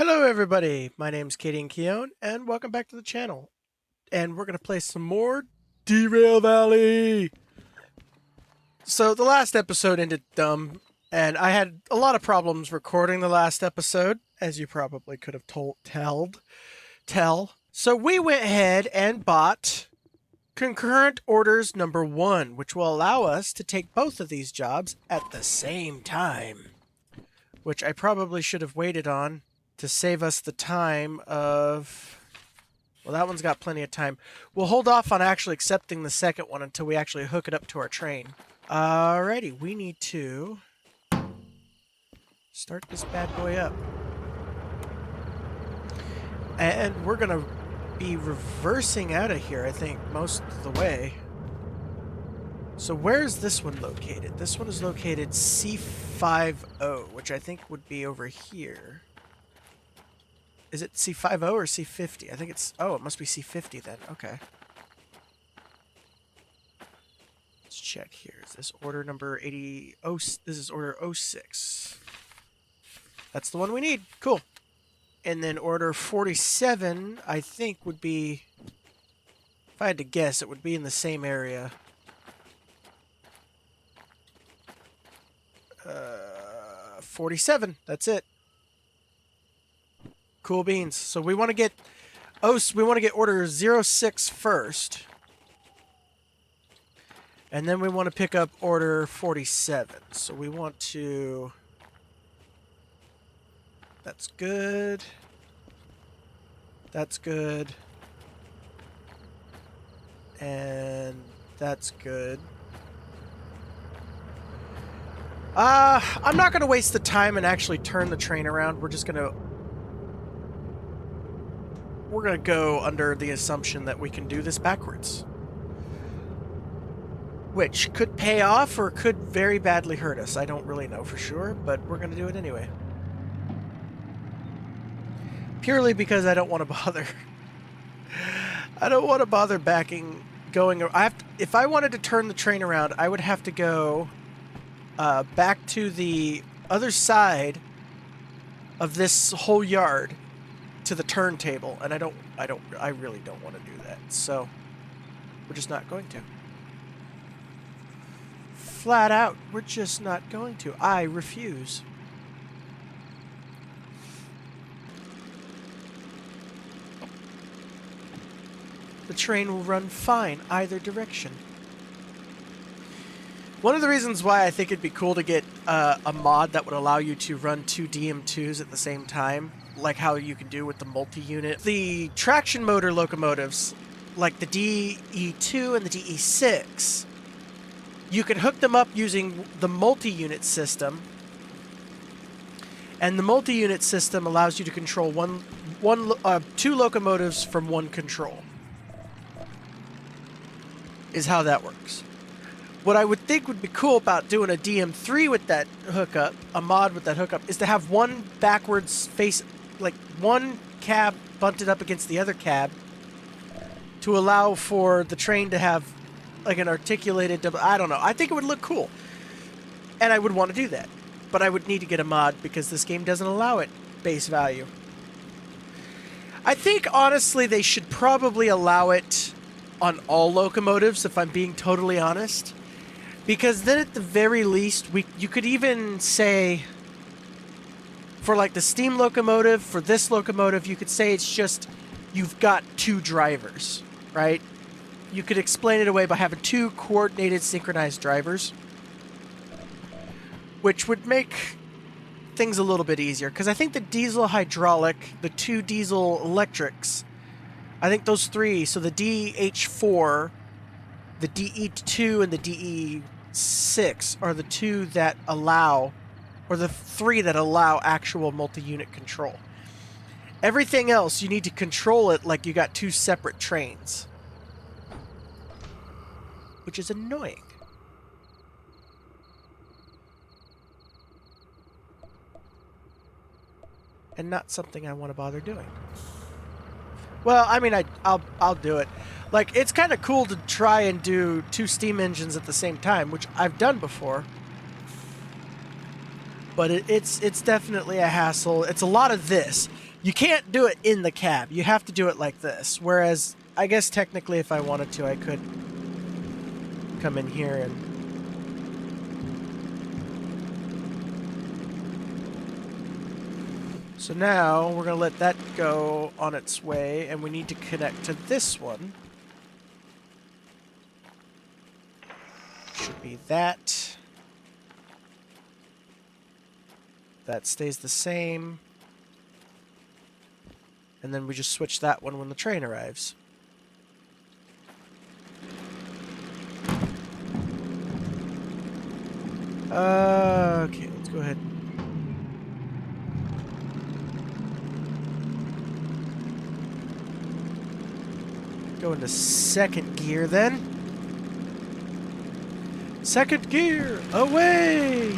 Hello everybody, my name's Katie and Keone, and welcome back to the channel. And we're going to play some more Derail Valley! So the last episode ended dumb, and I had a lot of problems recording the last episode, as you probably could have tell. So we went ahead and bought Concurrent Orders number 1, which will allow us to take both of these jobs at the same time. Which I probably should have waited on to save us the time of... Well, that one's got plenty of time. We'll hold off on actually accepting the second one until we actually hook it up to our train. Alrighty, we need to start this bad boy up. And we're going to be reversing out of here, I think, most of the way. So where's this one located? This one is located C50, which I think would be over here. Is it C50 or C50? I think it's... Oh, it must be C50 then. Okay. Let's check here. Is this order number 80... Oh, this is order 06. That's the one we need. Cool. And then order 47, I think, would be... If I had to guess, it would be in the same area. 47. That's it. Cool beans. So we want to get order 06 first. And then we want to pick up order 47. So we want to... That's good. That's good. And that's good. I'm not going to waste the time and actually turn the train around. We're going to go under the assumption that we can do this backwards. Which could pay off or could very badly hurt us. I don't really know for sure, but we're going to do it anyway. Purely because I don't want to bother. I don't want to bother going... if I wanted to turn the train around, I would have to go back to the other side of this whole yard to the turntable, and I really don't want to do that. So we're just not going to. Flat out, we're just not going to. I refuse. The train will run fine either direction. One of the reasons why I think it'd be cool to get a mod that would allow you to run two DM2s at the same time, like how you can do with the multi-unit. The traction motor locomotives, like the DE2 and the DE6, you can hook them up using the multi-unit system, and the multi-unit system allows you to control two locomotives from one control. Is how that works. What I would think would be cool about doing a DM3 with that hookup, a mod with that hookup, is to have one backwards face, like one cab bunted up against the other cab to allow for the train to have like an articulated double... I don't know. I think it would look cool. And I would want to do that. But I would need to get a mod because this game doesn't allow it base value. I think, honestly, they should probably allow it on all locomotives, if I'm being totally honest. Because then at the very least, you could even say, for like the steam locomotive, for this locomotive, you could say it's just, you've got two drivers, right? You could explain it away by having two coordinated synchronized drivers, which would make things a little bit easier. Because I think the diesel hydraulic, the two diesel electrics, I think those three, so the DH4, the DE2, and the DE6 are the two that allow, or the three that allow actual multi-unit control. Everything else, you need to control it like you got two separate trains. Which is annoying. And not something I want to bother doing. Well, I mean, I'll do it. Like, it's kind of cool to try and do two steam engines at the same time, which I've done before. But it's definitely a hassle. It's a lot of this. You can't do it in the cab. You have to do it like this. Whereas, I guess technically if I wanted to, I could come in here and... So now, we're going to let that go on its way, and we need to connect to this one. Should be that. That stays the same. And then we just switch that one when the train arrives. Okay, let's go ahead. Go into second gear then. Second gear, away!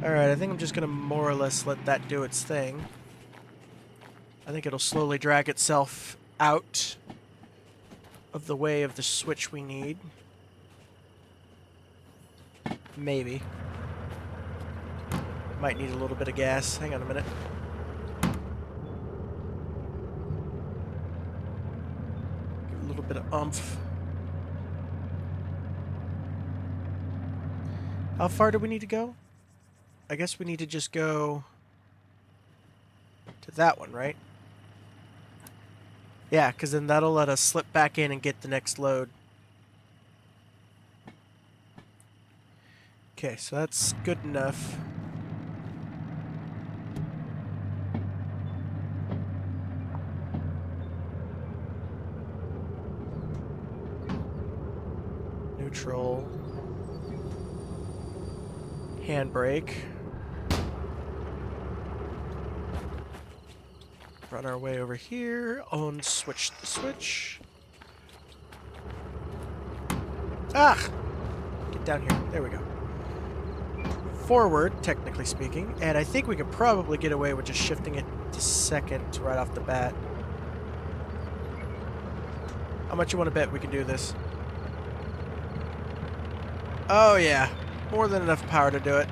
Alright, I think I'm just gonna more or less let that do its thing. I think it'll slowly drag itself out of the way of the switch we need. Maybe. Might need a little bit of gas. Hang on a minute. Give it a little bit of oomph. How far do we need to go? I guess we need to just go to that one, right? Yeah, because then that'll let us slip back in and get the next load. Okay, so that's good enough. Neutral. Handbrake. Run our way over here. Switch the switch. Ah! Get down here. There we go. Forward, technically speaking. And I think we could probably get away with just shifting it to second right off the bat. How much you want to bet we can do this? Oh, yeah. More than enough power to do it.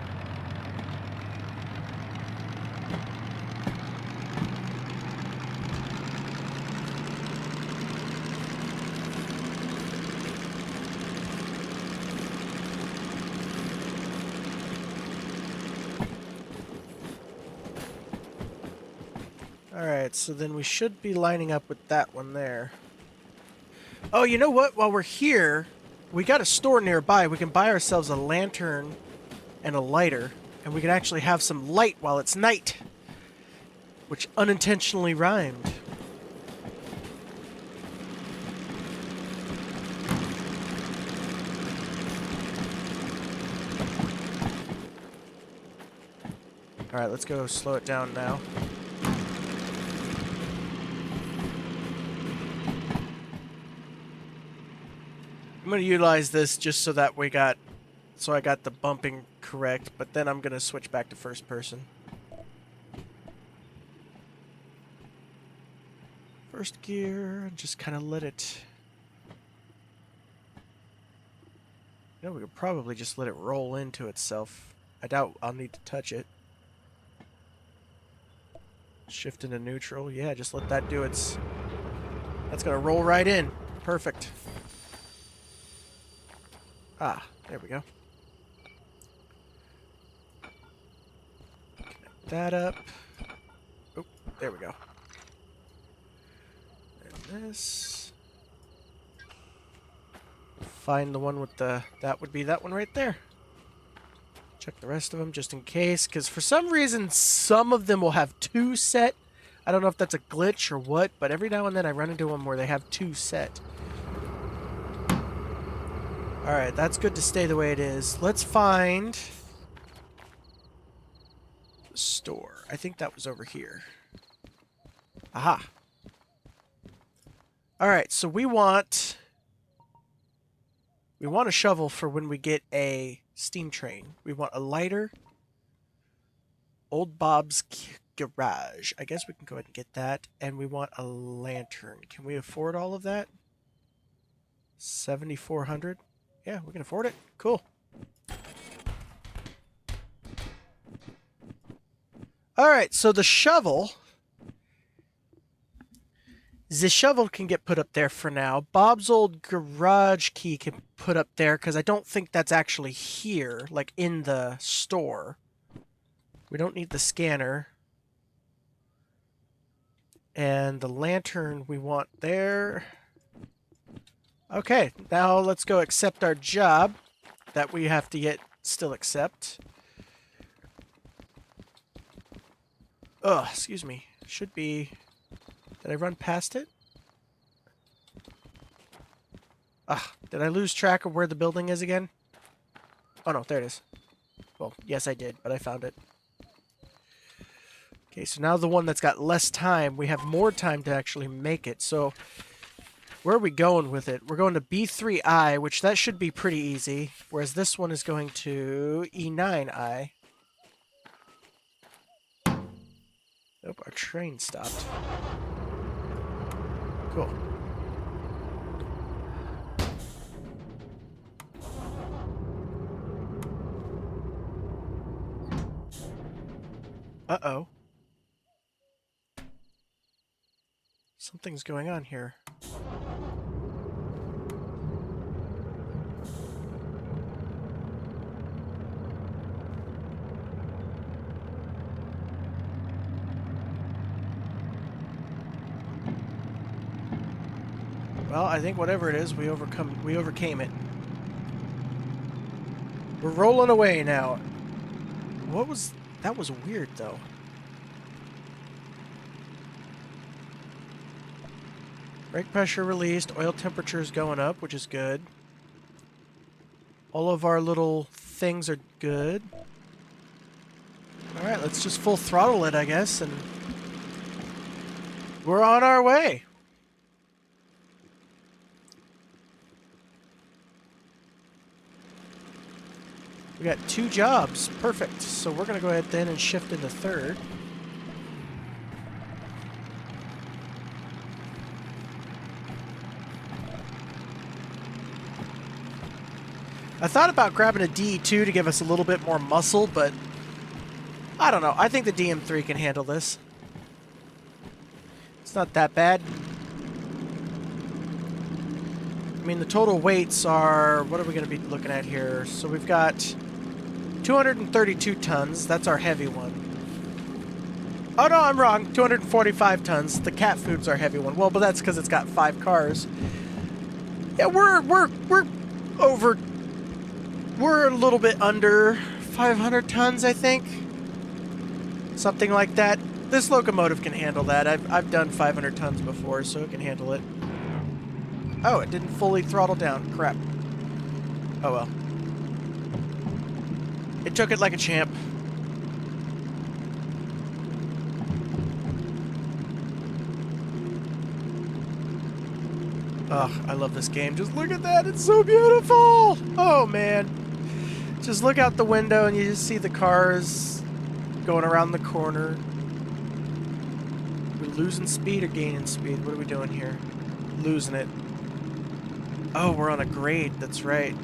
Alright, so then we should be lining up with that one there. Oh, you know what? While we're here, we got a store nearby. We can buy ourselves a lantern and a lighter, and we can actually have some light while it's night, which unintentionally rhymed. Alright, let's go slow it down now. I'm going to utilize this just so that so I got the bumping correct, but then I'm going to switch back to first person. First gear, and just kind of let it... You know, we could probably just let it roll into itself. I doubt I'll need to touch it. Shift into neutral. Yeah, just let that do its... That's going to roll right in. Perfect. Ah, there we go. Connect that up. Oh, there we go. And this. Find the one with the... That would be that one right there. Check the rest of them just in case, because for some reason some of them will have two set. I don't know if that's a glitch or what, but every now and then I run into them where they have two set. Alright, that's good to stay the way it is. Let's find the store. I think that was over here. Aha. Alright, so we want a shovel for when we get a Steam train. We want a lighter. Old Bob's garage. I guess we can go ahead and get that. And we want a lantern. Can we afford all of that? 7,400. Yeah, we can afford it. Cool. All right, so the shovel can get put up there for now. Bob's old garage key can put up there because I don't think that's actually here, like in the store. We don't need the scanner. And the lantern we want there. Okay, now let's go accept our job that we have to still accept. Ugh, excuse me. Should be... Did I run past it? Ah, did I lose track of where the building is again? Oh no, there it is. Well, yes I did, but I found it. Okay, so now the one that's got less time, we have more time to actually make it. So, where are we going with it? We're going to B3I, which that should be pretty easy. Whereas this one is going to E9I. Nope, our train stopped. Cool. Uh-oh. Something's going on here. Well, I think whatever it is, we overcame it. We're rolling away now. That was weird though. Brake pressure released, oil temperature is going up, which is good. All of our little things are good. Alright, let's just full throttle it, I guess, and we're on our way. We got 2 jobs. Perfect. So we're going to go ahead then and shift into third. I thought about grabbing a D2 to give us a little bit more muscle, but I don't know. I think the DM3 can handle this. It's not that bad. I mean, the total weights are... What are we going to be looking at here? So we've got 232 tons. That's our heavy one. Oh, no, I'm wrong. 245 tons. The cat food's our heavy one. Well, but that's because it's got 5 cars. Yeah, we're over... We're a little bit under 500 tons, I think. Something like that. This locomotive can handle that. I've done 500 tons before, so it can handle it. Oh, it didn't fully throttle down. Crap. Oh well. It took it like a champ. Ugh, I love this game. Just look at that. It's so beautiful. Oh, man. Just look out the window and you just see the cars going around the corner. We're losing speed or gaining speed? What are we doing here? Losing it. Oh, we're on a grade. That's right.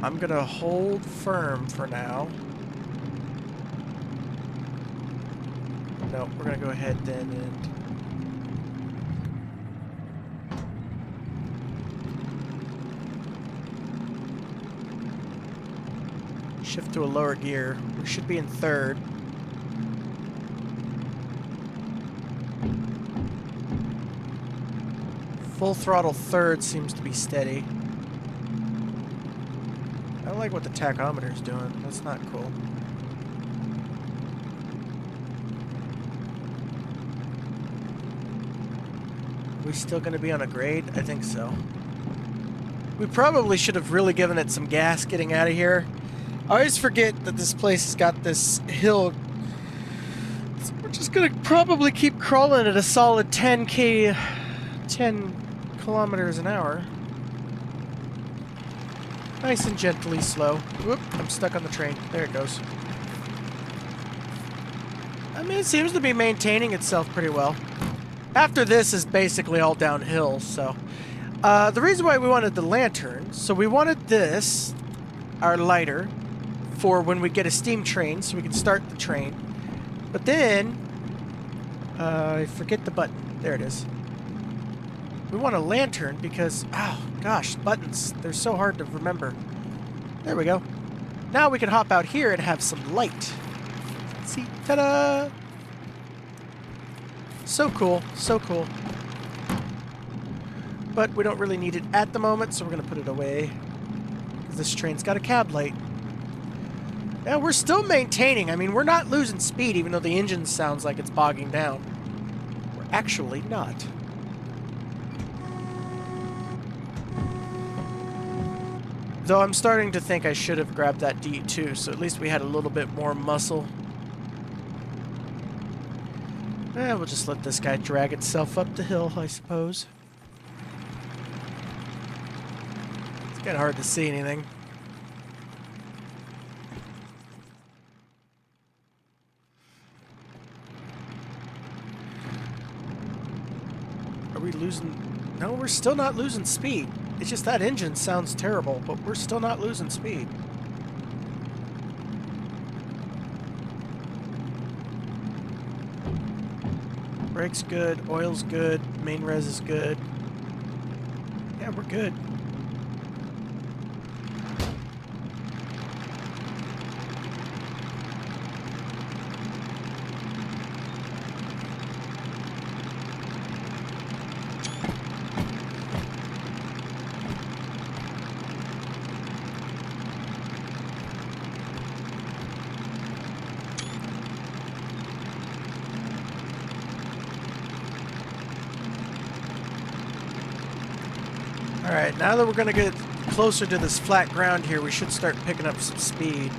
I'm going to hold firm for now. No, we're going to go ahead then and... shift to a lower gear. We should be in third. Full throttle third seems to be steady. I don't like what the tachometer is doing. That's not cool. We still going to be on a grade? I think so. We probably should have really given it some gas getting out of here. I always forget that this place has got this hill. We're just going to probably keep crawling at a solid 10 kilometers an hour. Nice and gently slow. Whoop, I'm stuck on the train. There it goes. I mean, it seems to be maintaining itself pretty well. After this is basically all downhill, so... the reason why we wanted the lantern, so we wanted this, our lighter, for when we get a steam train, so we can start the train. But then... I forget the button. There it is. We want a lantern because... Oh, gosh, buttons. They're so hard to remember. There we go. Now we can hop out here and have some light. See? Ta-da! So cool. So cool. But we don't really need it at the moment, so we're going to put it away. Because this train's got a cab light. Yeah, we're still maintaining. I mean, we're not losing speed, even though the engine sounds like it's bogging down. We're actually not. Though I'm starting to think I should have grabbed that D2, so at least we had a little bit more muscle. We'll just let this guy drag itself up the hill, I suppose. It's kind of hard to see anything. Are we losing... No, we're still not losing speed. It's just that engine sounds terrible, but we're still not losing speed. Brake's good, oil's good, main res is good. Yeah, we're good. Alright, now that we're going to get closer to this flat ground here, we should start picking up some speed.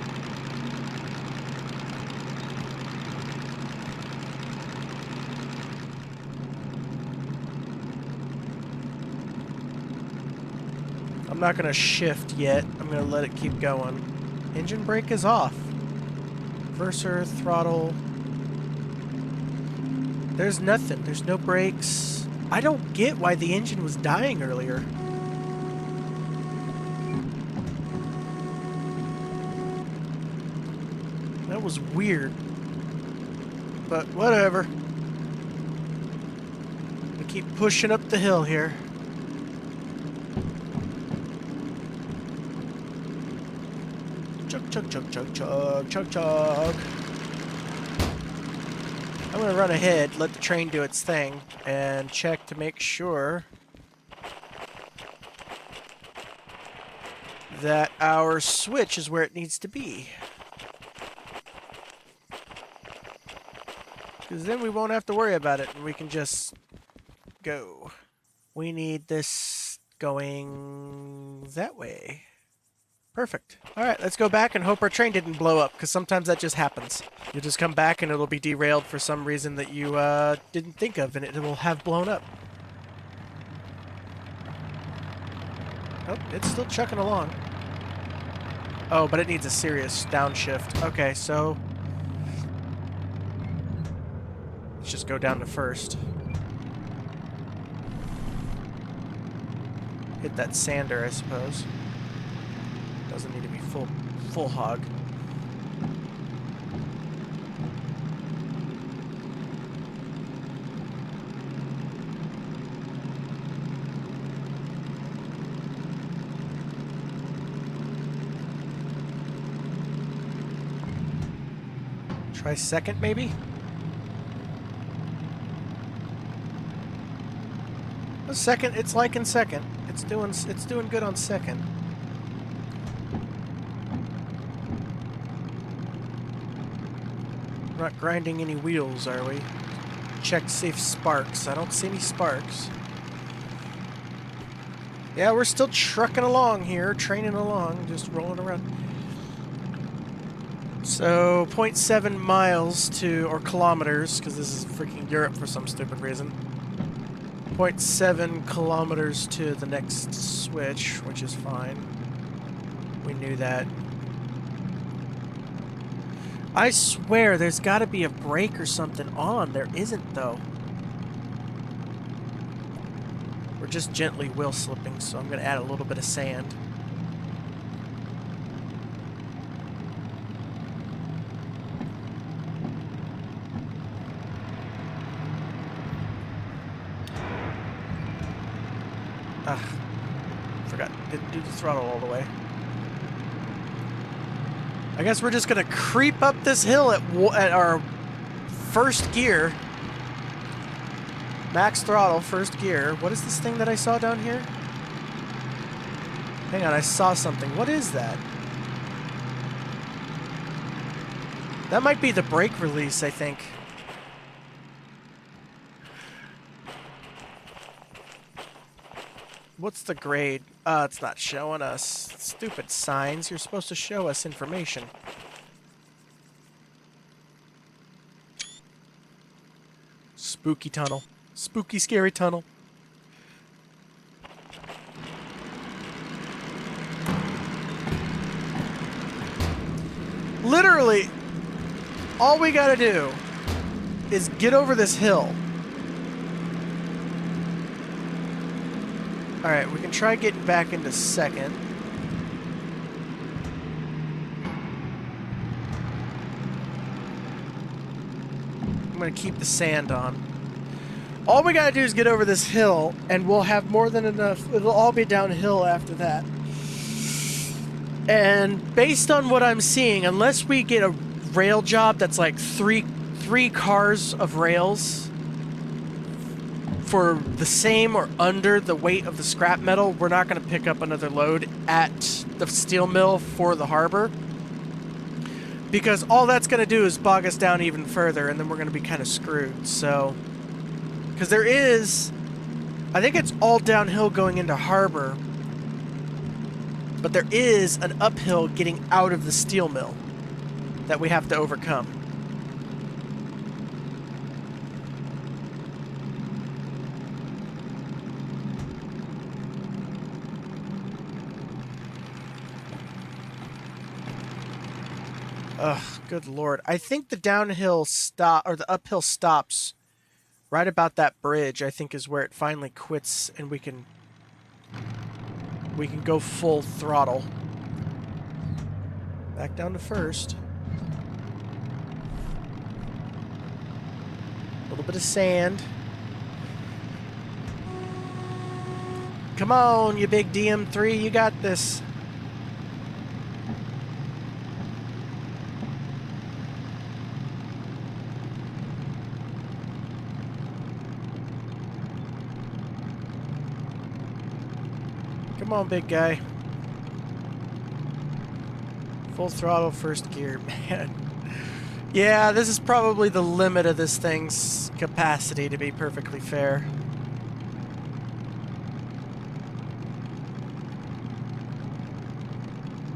I'm not going to shift yet. I'm going to let it keep going. Engine brake is off. Reverser, throttle. There's nothing. There's no brakes. I don't get why the engine was dying earlier. That was weird. But whatever. We keep pushing up the hill here. Chug, chug, chug, chug, chug, chug, chug. I'm going to run ahead, let the train do its thing, and check to make sure that our switch is where it needs to be. Because then we won't have to worry about it, and we can just go. We need this going that way. Perfect. Alright, let's go back and hope our train didn't blow up, because sometimes that just happens. You'll just come back and it'll be derailed for some reason that you didn't think of, and it will have blown up. Oh, it's still chucking along. Oh, but it needs a serious downshift. Okay, so... let's just go down to first. Hit that sander, I suppose. Doesn't need to be full hog. Try second, maybe? A second, it's like in second. It's doing good on second. We're not grinding any wheels, are we? Check safe sparks. I don't see any sparks. Yeah, we're still trucking along here, training along, just rolling around. So, 0.7 miles to, or kilometers, because this is freaking Europe for some stupid reason. 0.7 kilometers to the next switch, which is fine. We knew that. I swear there's got to be a brake or something on. There isn't, though. We're just gently wheel slipping, so I'm going to add a little bit of sand. Ah, forgot. Didn't do the throttle all the way. I guess we're just going to creep up this hill at our first gear. Max throttle, first gear. What is this thing that I saw down here? Hang on, I saw something. What is that? That might be the brake release, I think. What's the grade? It's not showing us. Stupid signs. You're supposed to show us information. Spooky tunnel. Spooky, scary tunnel. Literally, all we gotta do is get over this hill. Alright, we can try getting back into second. I'm gonna keep the sand on. All we gotta do is get over this hill, and we'll have more than enough. It'll all be downhill after that. And based on what I'm seeing, unless we get a rail job that's like three cars of rails for the same or under the weight of the scrap metal, we're not going to pick up another load at the steel mill for the harbor. Because all that's going to do is bog us down even further, and then we're going to be kind of screwed. So, because there is, I think it's all downhill going into harbor, but there is an uphill getting out of the steel mill that we have to overcome. Ugh, good lord. I think the downhill stop, or the uphill stops right about that bridge, I think is where it finally quits and we can go full throttle. Back down to first. A little bit of sand. Come on, you big DM3, you got this. Come on, big guy. Full throttle, first gear, man. Yeah, this is probably the limit of this thing's capacity, to be perfectly fair.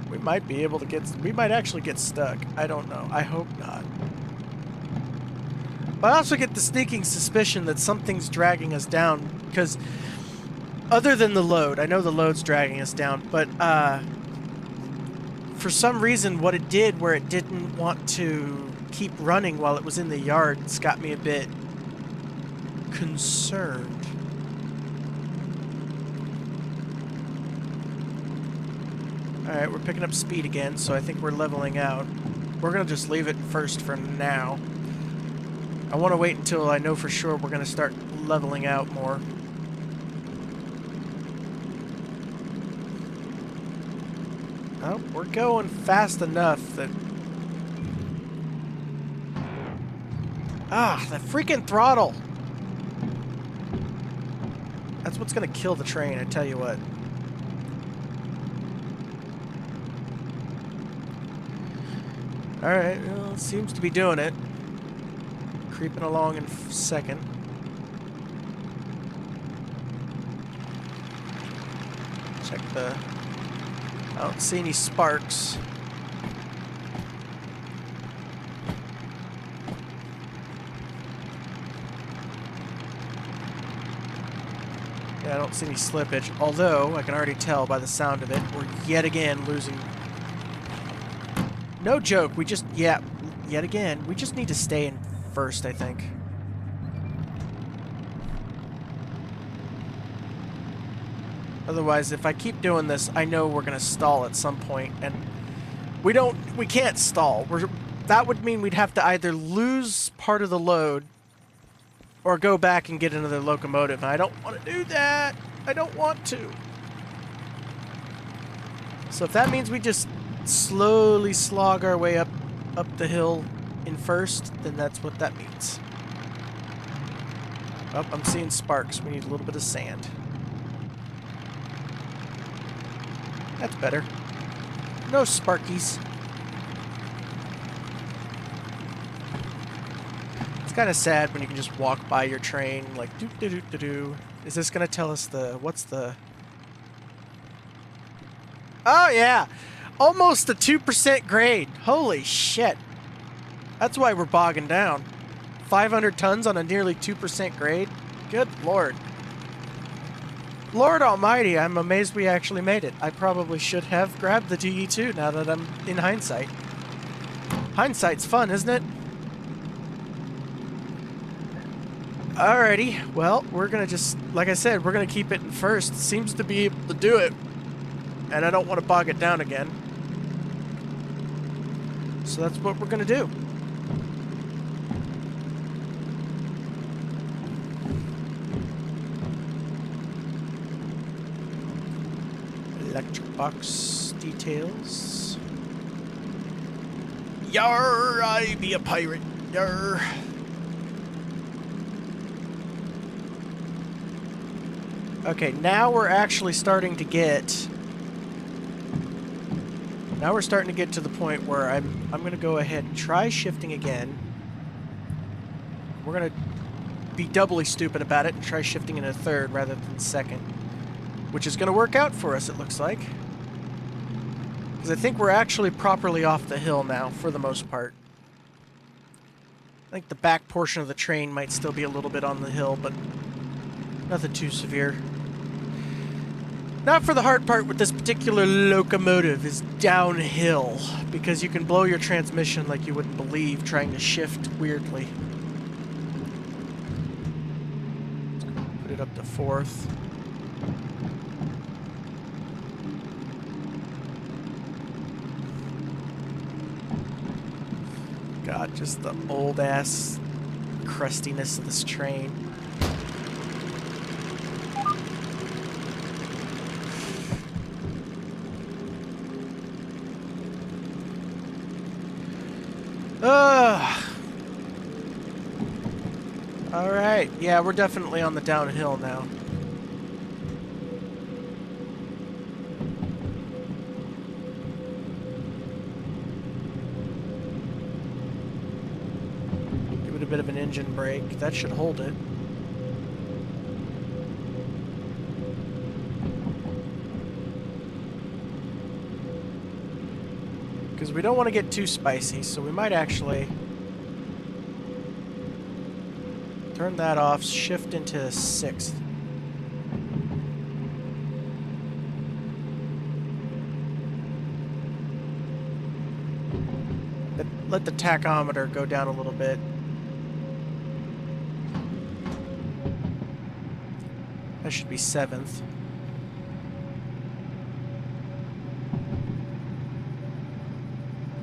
We might be able to get... We might actually get stuck. I don't know. I hope not. But I also get the sneaking suspicion that something's dragging us down, because... Other than the load, I know the load's dragging us down, but for some reason what it did where it didn't want to keep running while it was in the yard, it's got me a bit concerned. Alright, we're picking up speed again, so I think we're leveling out. We're going to just leave it first for now. I want to wait until I know for sure we're going to start leveling out more. Oh, we're going fast enough that... Ah, that freaking throttle! That's what's gonna kill the train, I tell you what. Alright, well, it seems to be doing it. Creeping along in second. Check the... I don't see any sparks. Yeah, I don't see any slippage, although I can already tell by the sound of it, we're yet again losing. No joke, we just, yeah, yet again, we just need to stay in first, I think. Otherwise, if I keep doing this, I know we're going to stall at some point, and we can't stall. That would mean we'd have to either lose part of the load or go back and get another locomotive. And I don't want to do that. I don't want to. So if that means we just slowly slog our way up the hill in first, then that's what that means. Oh, I'm seeing sparks. We need a little bit of sand. That's better. No sparkies. It's kind of sad when you can just walk by your train, like, doo-doo-doo-doo-doo. Is this going to tell us what's the... Oh, yeah! Almost a 2% grade. Holy shit. That's why we're bogging down. 500 tons on a nearly 2% grade? Good lord. Lord almighty, I'm amazed we actually made it. I probably should have grabbed the DE2 now that I'm in hindsight. Hindsight's fun, isn't it? Alrighty, well, we're gonna just, like I said, we're gonna keep it in first. Seems to be able to do it. And I don't want to bog it down again. So that's what we're gonna do. Electric box details. Yar, I be a pirate. Yar. Okay, now we're actually starting to get... Now we're starting to get to the point where I'm going to go ahead and try shifting again. We're going to be doubly stupid about it and try shifting in a third rather than second. Which is going to work out for us, it looks like. Because I think we're actually properly off the hill now, for the most part. I think the back portion of the train might still be a little bit on the hill, but nothing too severe. Not for the hard part with this particular locomotive is downhill, because you can blow your transmission like you wouldn't believe trying to shift weirdly. Put it up to fourth. God, just the old-ass crustiness of this train. Alright, yeah, we're definitely on the downhill now. Give it a bit of an engine brake. That should hold it. Because we don't want to get too spicy, so we might actually turn that off, shift into sixth. Let the tachometer go down a little bit. That should be seventh.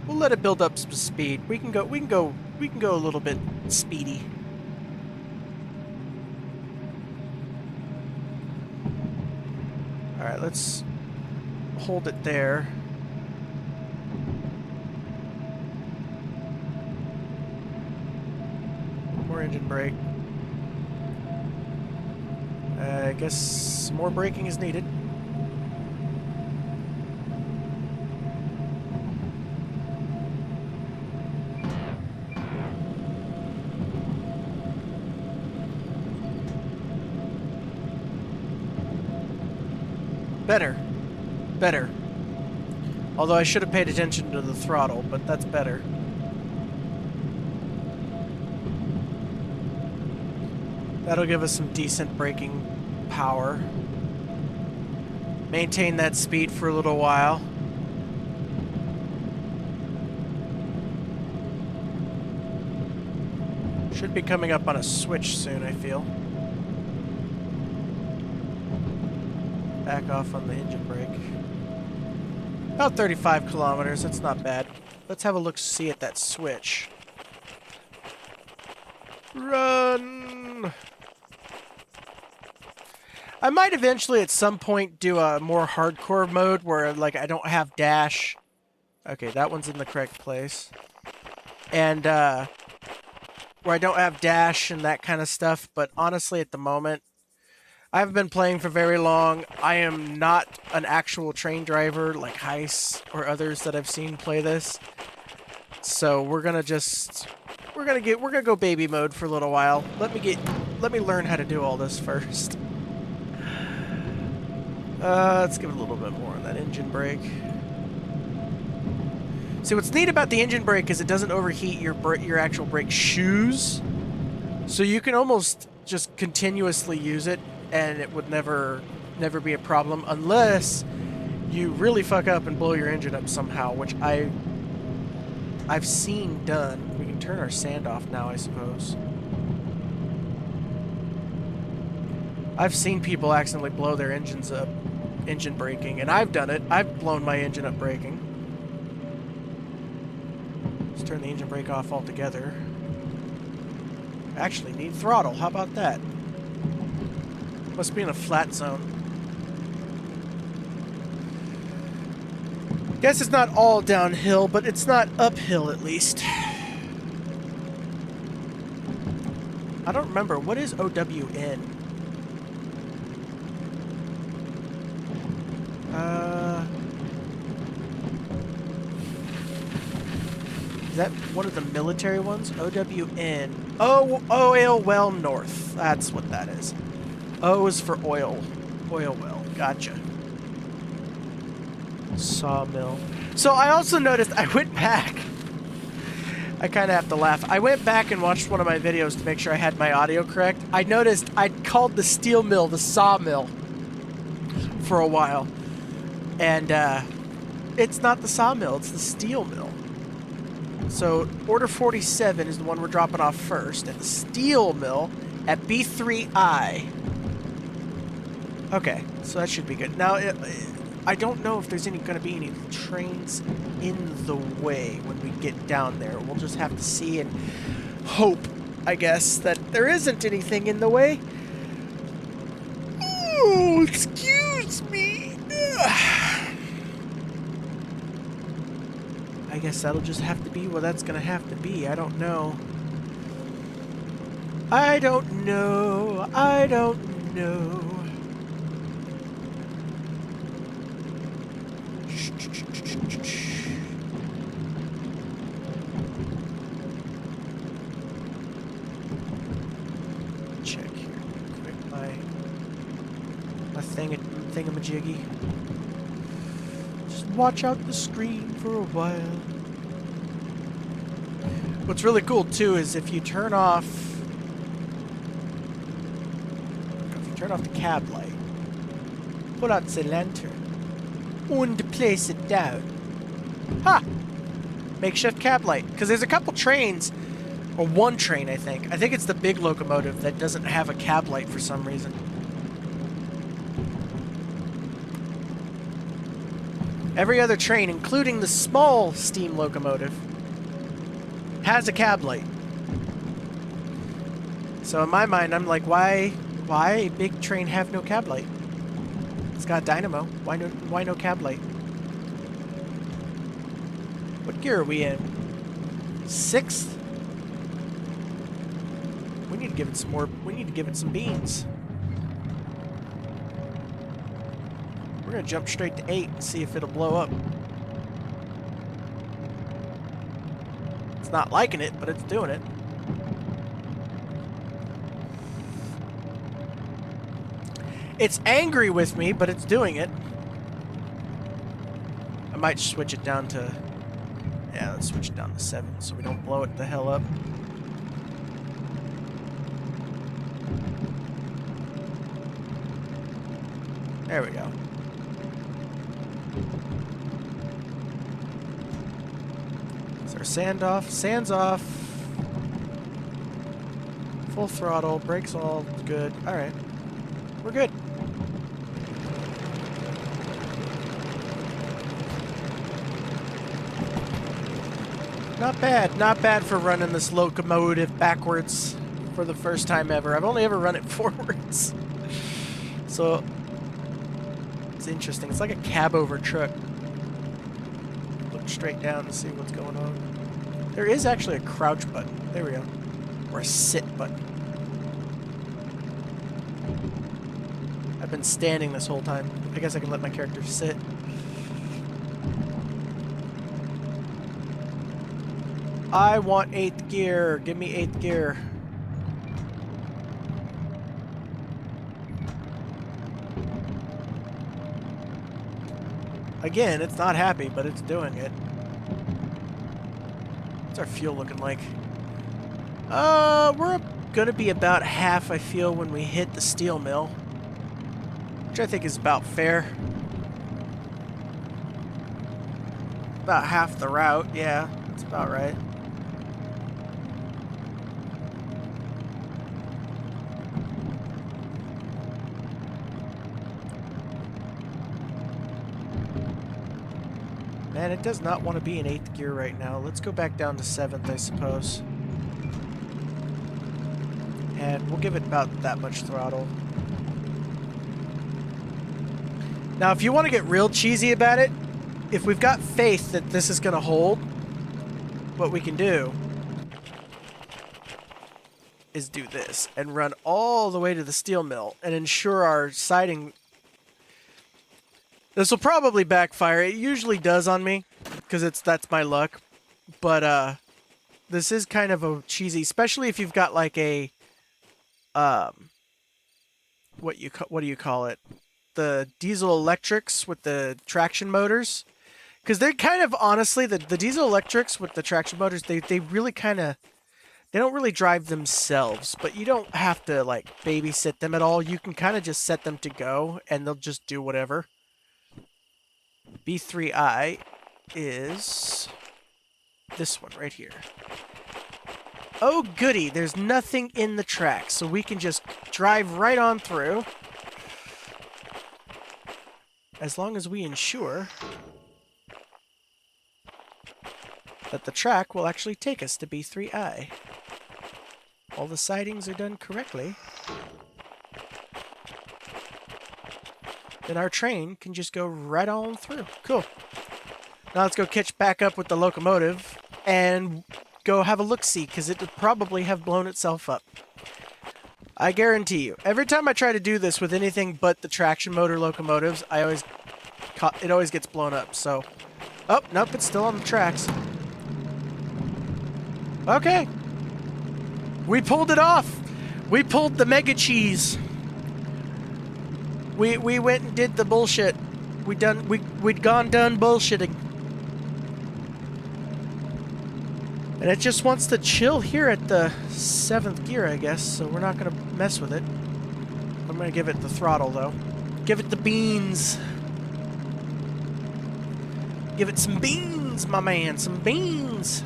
We'll let it build up some speed. We can go a little bit speedy. All right, let's hold it there. More engine brake. I guess more braking is needed. Better. Better. Although I should have paid attention to the throttle, but that's better. That'll give us some decent braking power. Maintain that speed for a little while. Should be coming up on a switch soon, I feel. Back off on the engine brake. About 35 kilometers, that's not bad. Let's have a look-see at that switch. Run! I might eventually at some point do a more hardcore mode where like I don't have dash. Okay, that one's in the correct place. And where I don't have dash and that kind of stuff, but honestly at the moment I haven't been playing for very long. I am not an actual train driver like Heist or others that I've seen play this. So we're gonna go baby mode for a little while. Let me learn how to do all this first. Let's give it a little bit more on that engine brake. See, what's neat about the engine brake is it doesn't overheat your actual brake shoes. So you can almost just continuously use it and it would never be a problem unless you really fuck up and blow your engine up somehow, which I've seen done. We can turn our sand off now, I suppose. I've seen people accidentally blow their engines up, engine braking, and I've done it. I've blown my engine up braking. Let's turn the engine brake off altogether. Actually, need throttle. How about that? Must be in a flat zone. Guess it's not all downhill, but it's not uphill at least. I don't remember. What is OWN? Is that one of the military ones? OWN. Oh, oil well north. That's what that is. O is for oil. Oil well. Gotcha. Sawmill. So I also noticed, I went back. I kind of have to laugh. I went back and watched one of my videos to make sure I had my audio correct. I noticed I'd called the steel mill the sawmill for a while. And it's not the sawmill, it's the steel mill. So order 47 is the one we're dropping off first at the steel mill at B3I. Okay, so that should be good. Now, I don't know if there's going to be any trains in the way when we get down there. We'll just have to see and hope, I guess, that there isn't anything in the way. Oh, excuse me. I guess that'll just have to be what that's going to have to be. I don't know. I don't know. I don't know. Check here real quick my thingamajiggy. Just watch out the screen for a while. What's really cool too is if you turn off the cab light, pull out the lantern, and place it down. Ha! Makeshift cab light. Because there's a couple trains, or one train I think. I think it's the big locomotive that doesn't have a cab light for some reason. Every other train, including the small steam locomotive, has a cab light. So in my mind, I'm like, why a big train have no cab light? It's got dynamo. Why no cab light? What gear are we in? 6th? We need to give it some more. We need to give it some beans. We're gonna jump straight to 8 and see if it'll blow up. It's not liking it, but it's doing it. It's angry with me, but it's doing it. I might switch it down to... Yeah, let's switch it down to 7 so we don't blow it the hell up. There we go. Is our sand off? Sand's off. Full throttle. Brakes all good. Alright. We're good. Not bad. Not bad for running this locomotive backwards for the first time ever. I've only ever run it forwards. So, it's interesting. It's like a cab over truck. Look straight down to see what's going on. There is actually a crouch button. There we go. Or a sit button. I've been standing this whole time. I guess I can let my character sit. I want 8th gear. Give me 8th gear. Again, it's not happy, but it's doing it. What's our fuel looking like? We're gonna be about half, I feel, when we hit the steel mill. Which I think is about fair. About half the route, yeah. That's about right. Man, it does not want to be in 8th gear right now. Let's go back down to 7th, I suppose. And we'll give it about that much throttle. Now, if you want to get real cheesy about it, if we've got faith that this is going to hold, what we can do is do this and run all the way to the steel mill and ensure our siding... This will probably backfire. It usually does on me, because that's my luck. But this is kind of a cheesy, especially if you've got like a what do you call it? The diesel electrics with the traction motors, because they're kind of honestly the diesel electrics with the traction motors. They really kind of they don't really drive themselves, but you don't have to like babysit them at all. You can kind of just set them to go, and they'll just do whatever. B3I is this one right here. Oh goody, there's nothing in the track, so we can just drive right on through. As long as we ensure that the track will actually take us to B3I. All the sidings are done correctly. Then our train can just go right on through. Cool. Now let's go catch back up with the locomotive and go have a look-see, because it would probably have blown itself up. I guarantee you. Every time I try to do this with anything but the traction motor locomotives, it always gets blown up, so... Oh, nope, it's still on the tracks. Okay. We pulled it off! We pulled the mega cheese! We went and did the bullshit. We'd done bullshitting. And it just wants to chill here at the 7th gear, I guess, so we're not going to mess with it. I'm going to give it the throttle, though. Give it the beans. Give it some beans, my man, some beans.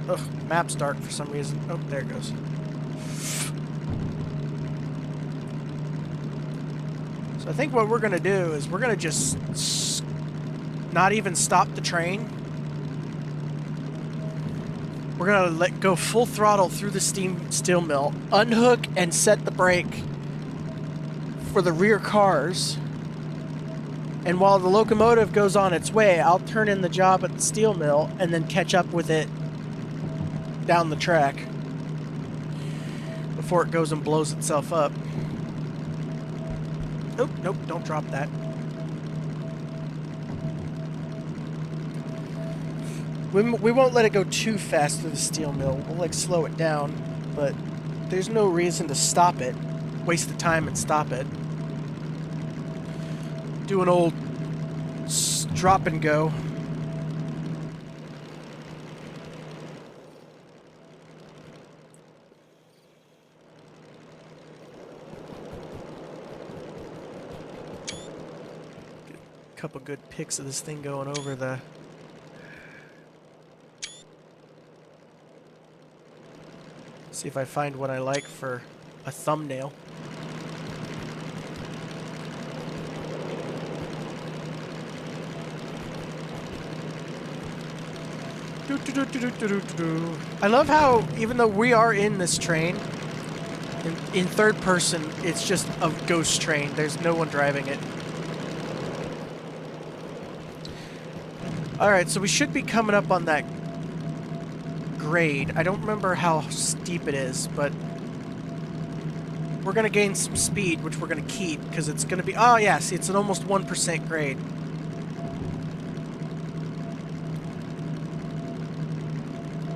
Ugh, map's dark for some reason. Oh, there it goes. So I think what we're going to do is we're going to just not even stop the train. We're going to let go full throttle through the steel mill, unhook and set the brake for the rear cars. And while the locomotive goes on its way, I'll turn in the job at the steel mill and then catch up with it down the track before it goes and blows itself up. Nope, nope, don't drop that. We won't let it go too fast through the steel mill. We'll like slow it down, but there's no reason to stop it. Waste the time and stop it. Do an old drop and go. couple good pics of this thing going over the... See if I find what I like for a thumbnail. I love how, even though we are in this train, in third person, it's just a ghost train. There's no one driving it. Alright, so we should be coming up on that grade. I don't remember how steep it is, but we're going to gain some speed, which we're going to keep, because it's going to be... Oh, yeah, see, it's an almost 1% grade.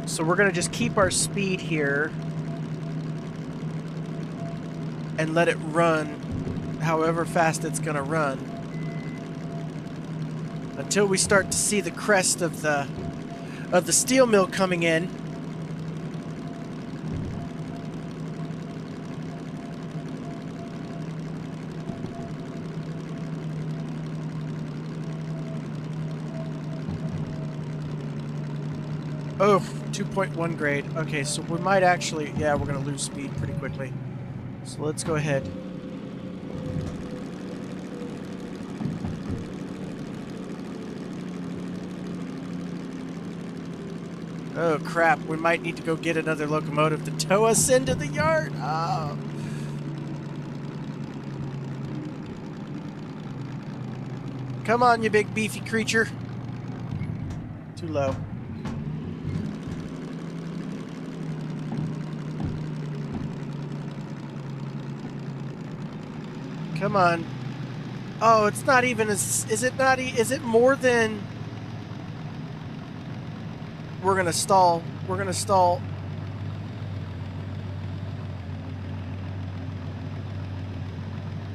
So we're going to just keep our speed here and let it run however fast it's going to run until we start to see the crest of the steel mill coming in. Oh, 2.1 grade. Okay, so we might actually... Yeah, we're going to lose speed pretty quickly. So let's go ahead. Oh, crap. We might need to go get another locomotive to tow us into the yard. Oh. Come on, you big beefy creature. Too low. Come on. Oh, it's not even as... Is it not... Is it more than... We're gonna stall. We're gonna stall.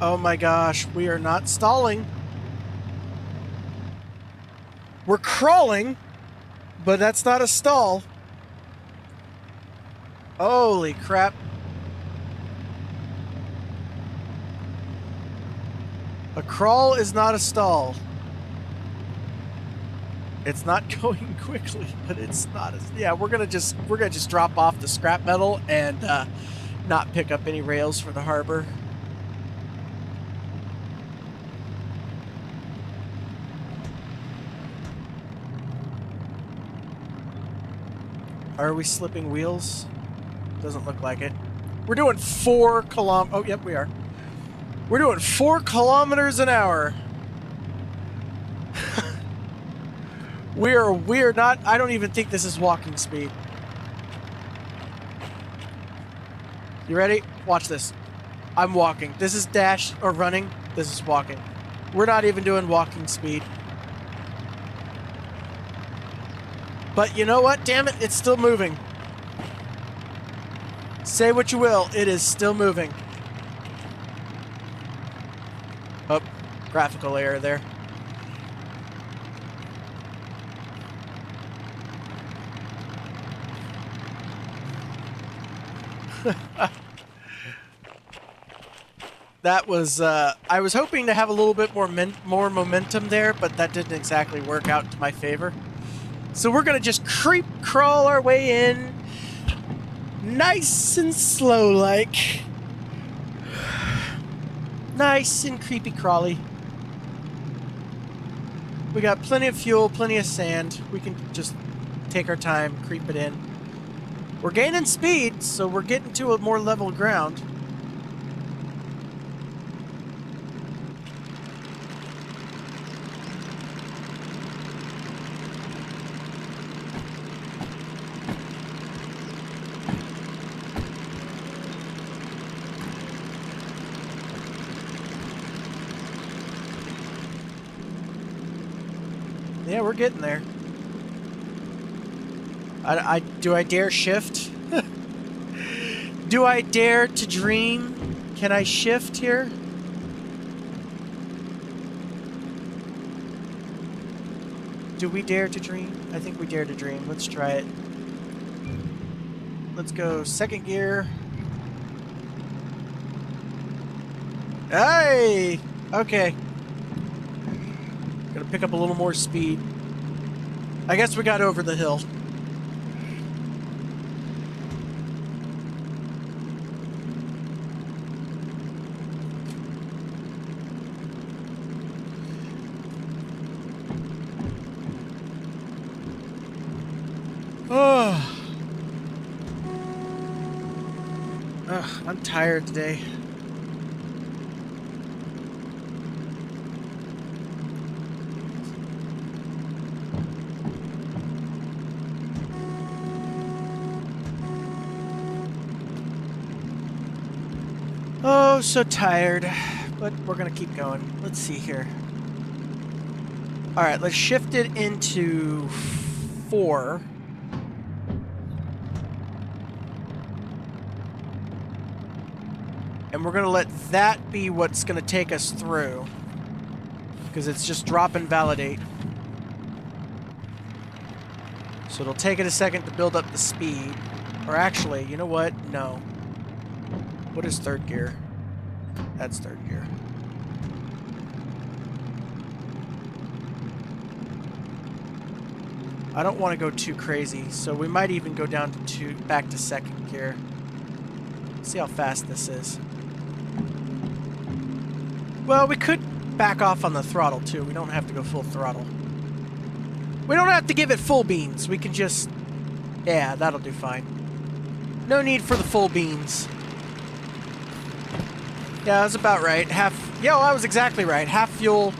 Oh my gosh. We are not stalling. We're crawling, but that's not a stall. Holy crap. A crawl is not a stall. It's not going quickly, but it's not as... Yeah, we're gonna just drop off the scrap metal and not pick up any rails for the harbor. Are we slipping wheels? Doesn't look like it. We're doing 4 kilometers. Oh, yep, we are. We're doing 4 kilometers an hour. We're not... I don't even think this is walking speed. You ready? Watch this. I'm walking. This is dash or running. This is walking. We're not even doing walking speed. But you know what? Damn it, it's still moving. Say what you will, it is still moving. Oh, graphical error there. That was, I was hoping to have a little bit more momentum there, but that didn't exactly work out to my favor. So we're gonna just crawl our way in, nice and slow like. Nice and creepy crawly. We got plenty of fuel, plenty of sand. We can just take our time, creep it in. We're gaining speed, so we're getting to a more level ground. Yeah, we're getting there. Do I dare shift? Do I dare to dream? Can I shift here? Do we dare to dream? I think we dare to dream. Let's try it. Let's go second gear. Hey! Okay. Gonna pick up a little more speed. I guess we got over the hill. Oh. Ugh, I'm tired today. Oh, so tired. But we're gonna keep going. Let's see here. Alright, let's shift it into 4. And we're gonna let that be what's gonna take us through. Because it's just drop and validate. So it'll take it a second to build up the speed. Or actually, you know what? No. What is third gear? That's third gear. I don't want to go too crazy, so we might even go down to back to second gear. See how fast this is. Well, we could back off on the throttle too. We don't have to go full throttle. We don't have to give it full beans. We can just... Yeah, that'll do fine. No need for the full beans. Yeah, I was about right. Yo, I was exactly right. Half fuel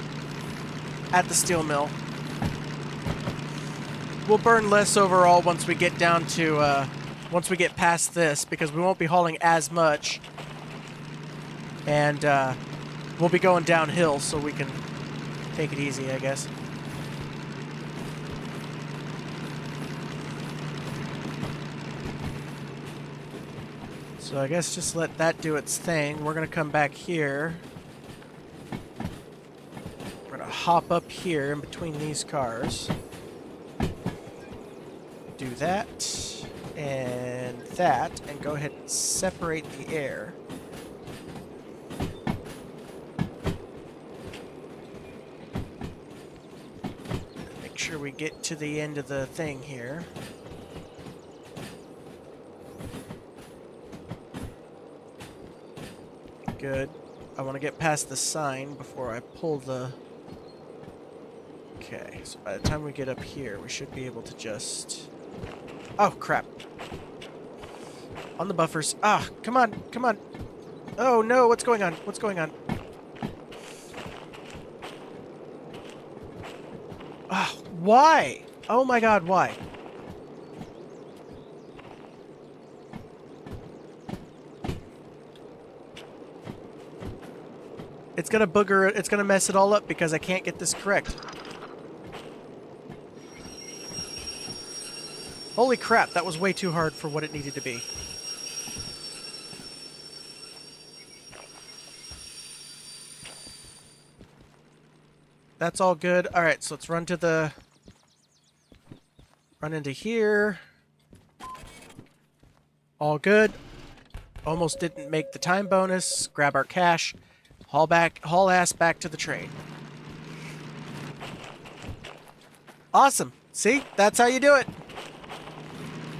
at the steel mill. We'll burn less overall once we get down to, once we get past this, because we won't be hauling as much. And, we'll be going downhill, so we can take it easy, I guess. So I guess just let that do its thing. We're gonna come back here. We're gonna hop up here in between these cars. Do that, and go ahead and separate the air. Make sure we get to the end of the thing here. Good. I want to get past the sign before I pull the... Okay, so by the time we get up here, we should be able to just... Oh, crap. On the buffers. Ah, come on, come on. Oh, no, what's going on? What's going on? Ah, why? Oh my god, why? It's gonna booger it. It's gonna mess it all up because I can't get this correct. Holy crap, that was way too hard for what it needed to be. That's all good. Alright, so let's run into here. All good. Almost didn't make the time bonus. Grab our cash. Haul ass back to the train. Awesome. See? That's how you do it.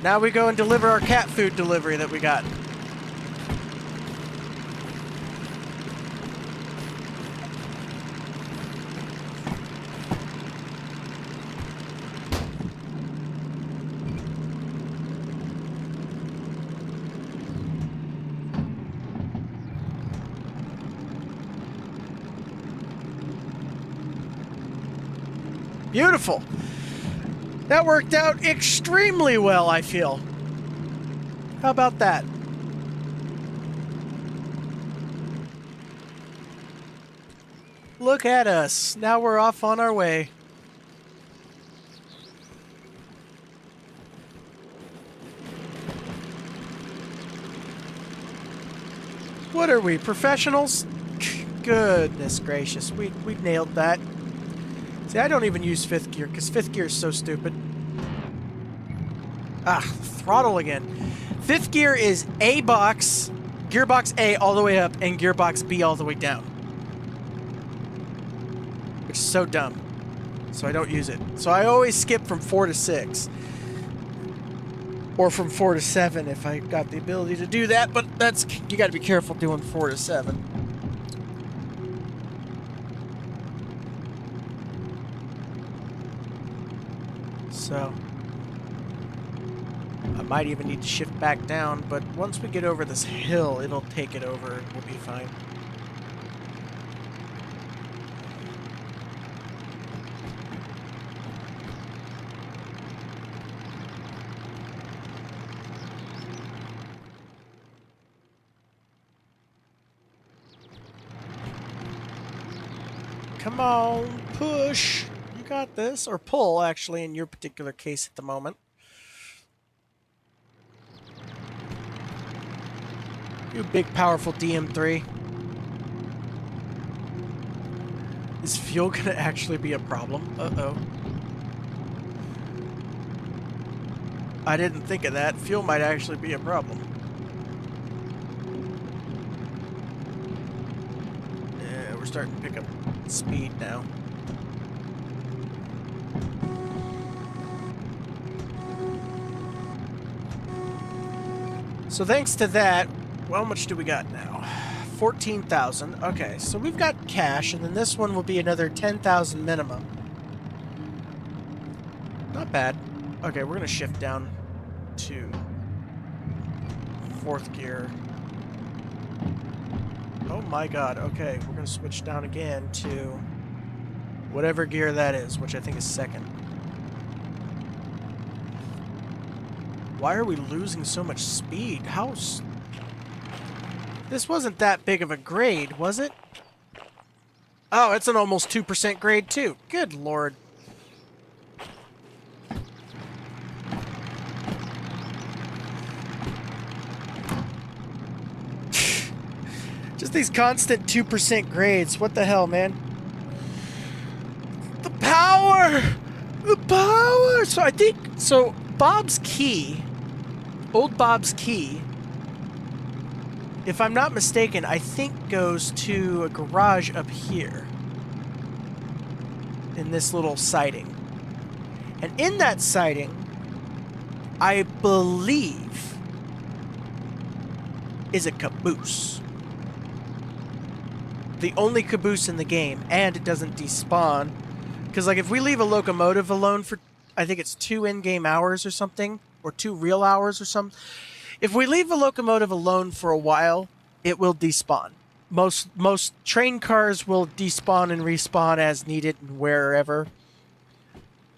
Now we go and deliver our cat food delivery that we got. Beautiful. That worked out extremely well, I feel. How about that? Look at us. Now we're off on our way. What are we, professionals? Goodness gracious, we nailed that. See, I don't even use 5th gear, because 5th gear is so stupid. Ah, throttle again. 5th gear is A box, gearbox A all the way up, and gearbox B all the way down. Which is so dumb. So I don't use it. So I always skip from 4 to 6. Or from 4 to 7 if I got the ability to do that, but that's, you gotta be careful doing 4 to 7. So I might even need to shift back down, but once we get over this hill, it'll take it over and we'll be fine. Come on, push. You got this. Or pull, actually, in your particular case at the moment. You big, powerful DM3. Is fuel gonna actually be a problem? Uh-oh. I didn't think of that. Fuel might actually be a problem. Yeah, we're starting to pick up speed now. So thanks to that, well, how much do we got now? 14,000. Okay, so we've got cash, and then this one will be another 10,000 minimum. Not bad. Okay, we're gonna shift down to 4th gear. Oh my god, okay, we're gonna switch down again to whatever gear that is, which I think is 2nd. Why are we losing so much speed? This wasn't that big of a grade, was it? Oh, it's an almost 2% grade too. Good lord. Just these constant 2% grades. What the hell, man? The power! The power! So I think... So, Bob's Key... Old Bob's Key... If I'm not mistaken, I think goes to a garage up here. In this little siding. And in that siding... I believe... is a caboose. The only caboose in the game, and it doesn't despawn. Because, like, if we leave a locomotive alone for, I think it's 2 in-game hours or something, or 2 real hours or something. If we leave a locomotive alone for a while, it will despawn. Most train cars will despawn and respawn as needed and wherever.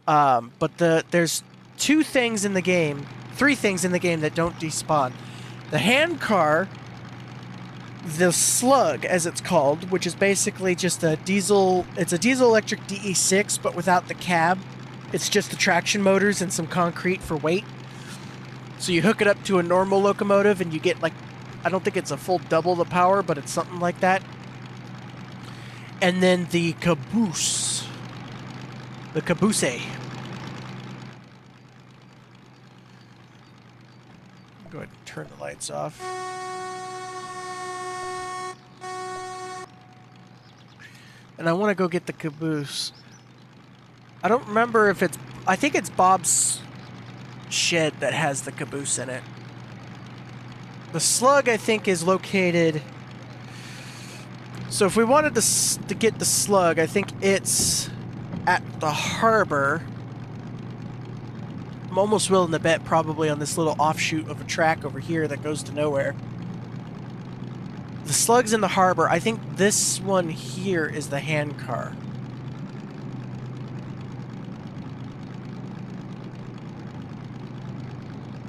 But there's 3 things in the game that don't despawn. The hand car, the slug, as it's called, which is basically just a diesel... It's a diesel-electric DE6, but without the cab. It's just the traction motors and some concrete for weight. So you hook it up to a normal locomotive and you get, like... I don't think it's a full double the power, but it's something like that. And then the caboose. The caboose. Go ahead and turn the lights off. And I want to go get the caboose. I don't remember if it's... I think it's Bob's shed that has the caboose in it. The slug, I think, is located... So if we wanted to get the slug, I think it's at the harbor. I'm almost willing to bet probably on this little offshoot of a track over here that goes to nowhere. The slug's in the harbor. I think this one here is the hand car.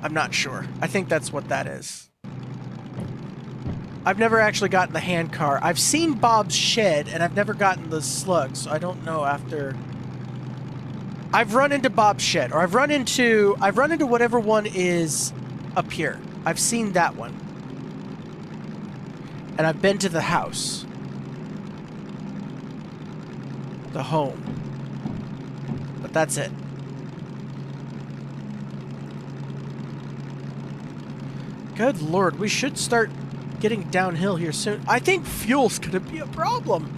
I'm not sure. I think that's what that is. I've never actually gotten the hand car. I've seen Bob's shed, and I've never gotten the slug, so I don't know after... I've run into Bob's shed, or I've run into whatever one is up here. I've seen that one. And I've been to the house. The home. But that's it. Good lord, we should start getting downhill here soon. I think fuel's gonna be a problem.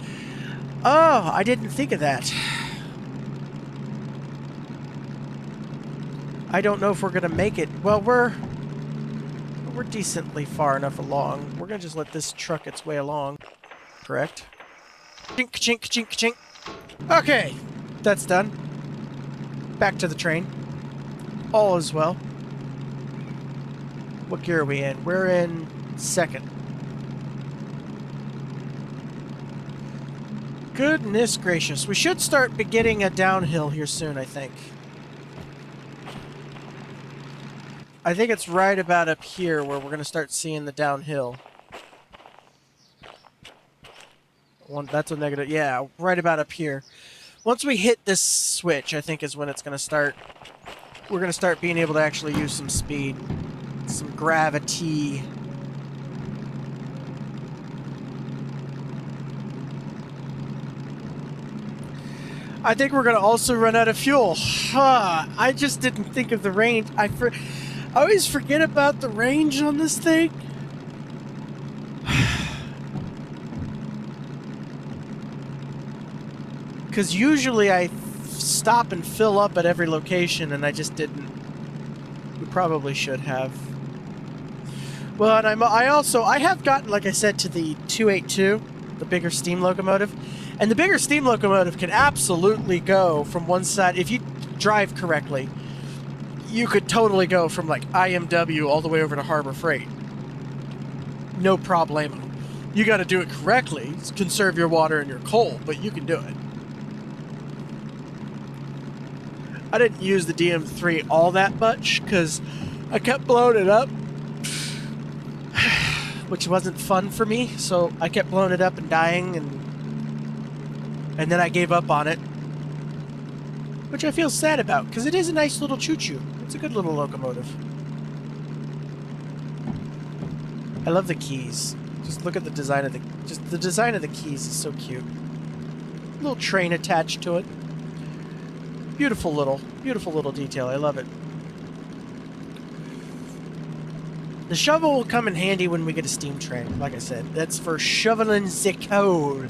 Oh, I didn't think of that. I don't know if we're gonna make it. Well, we're decently far enough along. We're gonna just let this truck its way along. Correct? Chink, chink, chink, chink. Okay, that's done. Back to the train. All is well. What gear are we in? We're in second. Goodness gracious. We should start getting a downhill here soon, I think. I think it's right about up here where we're going to start seeing the downhill. That's a negative. Yeah, right about up here. Once we hit this switch, I think is when it's going to start. We're going to start being able to actually use some speed. Some gravity. I think we're going to also run out of fuel. I just didn't think of the range. I always forget about the range on this thing. Because usually I stop and fill up at every location, and I just didn't. We probably should have. Well, and I have gotten, like I said, to the 282, the bigger steam locomotive. And the bigger steam locomotive can absolutely go from one side. If you drive correctly, you could totally go from like IMW all the way over to Harbor Freight. No problemo. You got to do it correctly, conserve your water and your coal, but you can do it. I didn't use the DM3 all that much because I kept blowing it up, which wasn't fun for me. So I kept blowing it up and dying, and then I gave up on it, which I feel sad about because it is a nice little choo-choo. It's a good little locomotive. I love the keys. Just look at the design of the design of the keys is so cute. Little train attached to it. Beautiful little detail. I love it. The shovel will come in handy when we get a steam train. Like I said, that's for shoveling the coal.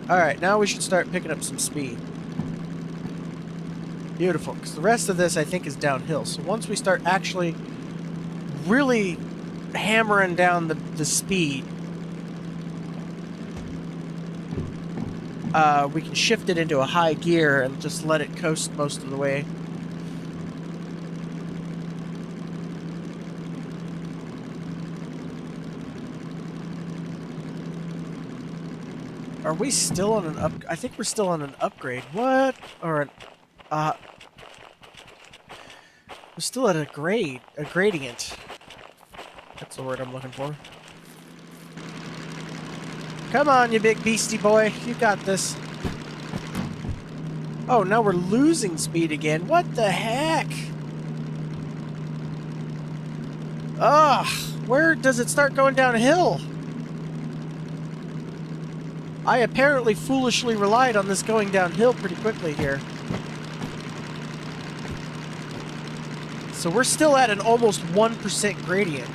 Alright, now we should start picking up some speed. Beautiful, because the rest of this, I think, is downhill. So once we start actually really hammering down the speed, we can shift it into a high gear and just let it coast most of the way. Are we still on an I think we're still on an upgrade. What? Or an... we're still at a gradient. That's the word I'm looking for. Come on, you big beastie boy. You got this. Oh, now we're losing speed again. What the heck? Ugh. Where does it start going downhill? I apparently foolishly relied on this going downhill pretty quickly here. So we're still at an almost 1% gradient.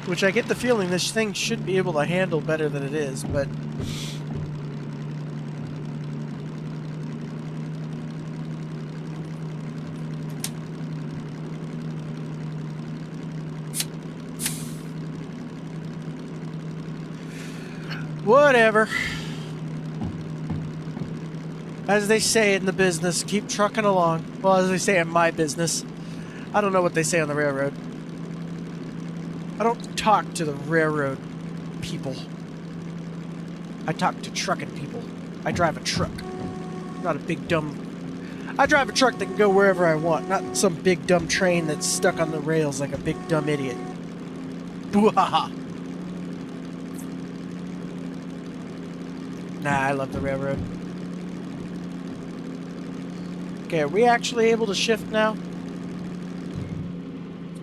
Which I get the feeling this thing should be able to handle better than it is, but... whatever. As they say in the business, keep trucking along. Well, as they say in my business. I don't know what they say on the railroad. I don't talk to the railroad people. I talk to trucking people. I drive a truck. Not a big dumb... I drive a truck that can go wherever I want, not some big dumb train that's stuck on the rails like a big dumb idiot. Boo-ha-ha. Nah, I love the railroad. Okay, are we actually able to shift now?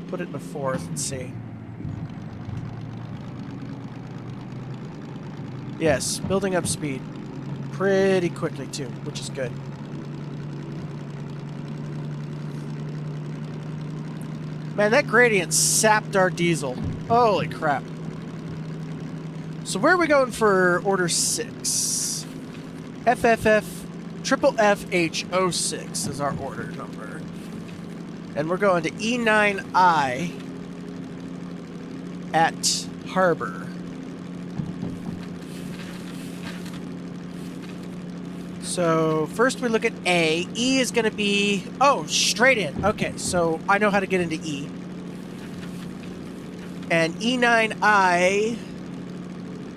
Put it in a fourth and see. Yes, building up speed. Pretty quickly, too, which is good. Man, that gradient sapped our diesel. Holy crap. So where are we going for order 6? FFF FFH06 is our order number. And we're going to E9I at Harbor. So first we look at A. E is going to be... Oh, straight in. Okay, so I know how to get into E. And E9I...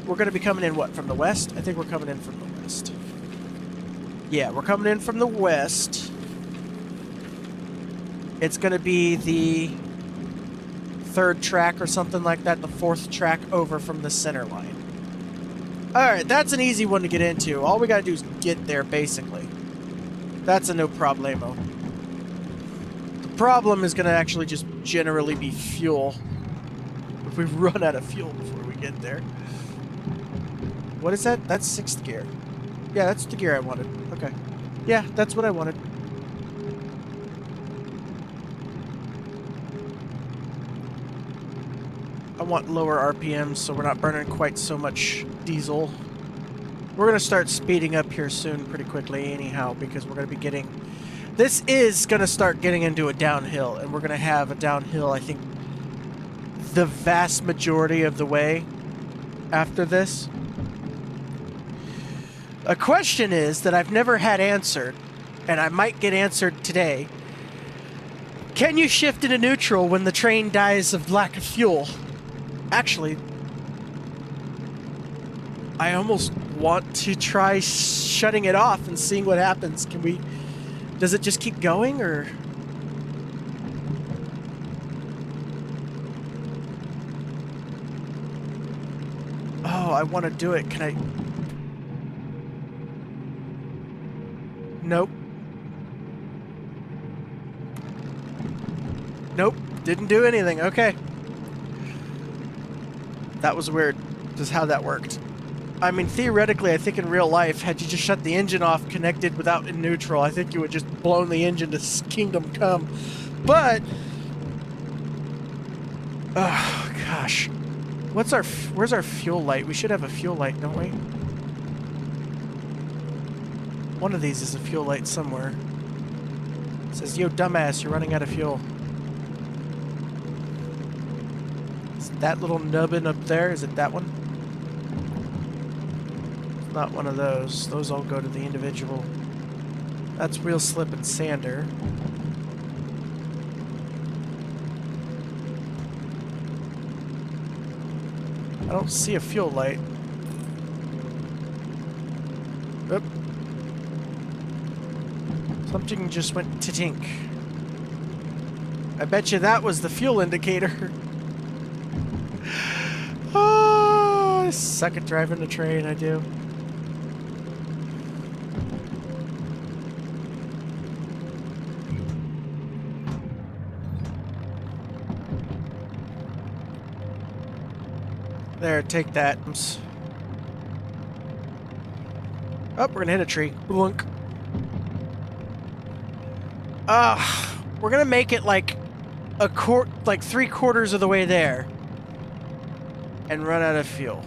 We're going to be coming in, what, from the west? I think we're coming in from the west. Yeah, we're coming in from the west. It's going to be the 3rd track or something like that, the 4th track over from the center line. Alright, that's an easy one to get into. All we got to do is get there, basically. That's a no problemo. The problem is going to actually just generally be fuel. If we run out of fuel before we get there. What is that? That's 6th gear. Yeah, that's the gear I wanted. Okay. Yeah, that's what I wanted. I want lower RPMs so we're not burning quite so much diesel. We're going to start speeding up here soon pretty quickly anyhow because we're going to be getting... This is going to start getting into a downhill, and we're going to have a downhill, I think, the vast majority of the way after this. A question is that I've never had answered, and I might get answered today. Can you shift into neutral when the train dies of lack of fuel? Actually, I almost want to try shutting it off and seeing what happens. Can we... Does it just keep going, or... Oh, I want to do it. Can I... Nope. Nope. Didn't do anything. Okay. That was weird, just how that worked. I mean, theoretically, I think in real life, had you just shut the engine off, connected without in neutral, I think you would just blown the engine to kingdom come. But... Oh, gosh. Where's our fuel light? We should have a fuel light, don't we? One of these is a fuel light somewhere. It says, yo, dumbass, you're running out of fuel. Is that little nubbin up there? Is it that one? It's not one of those. Those all go to the individual. That's Wheel Slip and Sander. I don't see a fuel light. Oop. Something just went tink. I bet you that was the fuel indicator. Oh, I suck at driving the train, I do. There, take that. Oh, we're gonna hit a tree. Blunk. We're gonna make it like like 3/4 of the way there, and run out of fuel.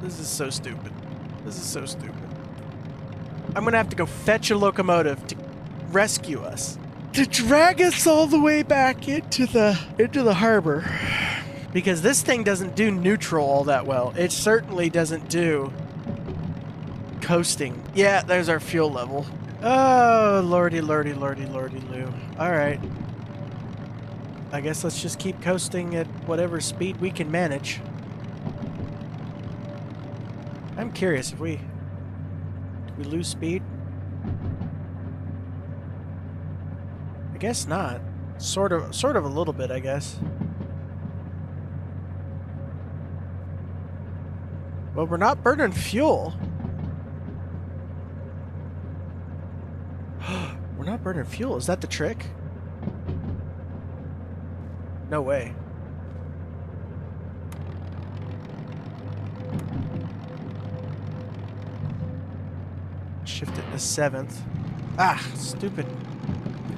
This is so stupid. This is so stupid. I'm gonna have to go fetch a locomotive to rescue us, to drag us all the way back into the harbor, because this thing doesn't do neutral all that well. It certainly doesn't do coasting. Yeah, there's our fuel level. Oh, lordy, lordy, lordy, lordy, loo. Alright. I guess let's just keep coasting at whatever speed we can manage. I'm curious if we lose speed? I guess not. Sort of a little bit, I guess. Well, we're not burning fuel. We're not burning fuel. Is that the trick? No way. Shift it to 7th. Ah, stupid.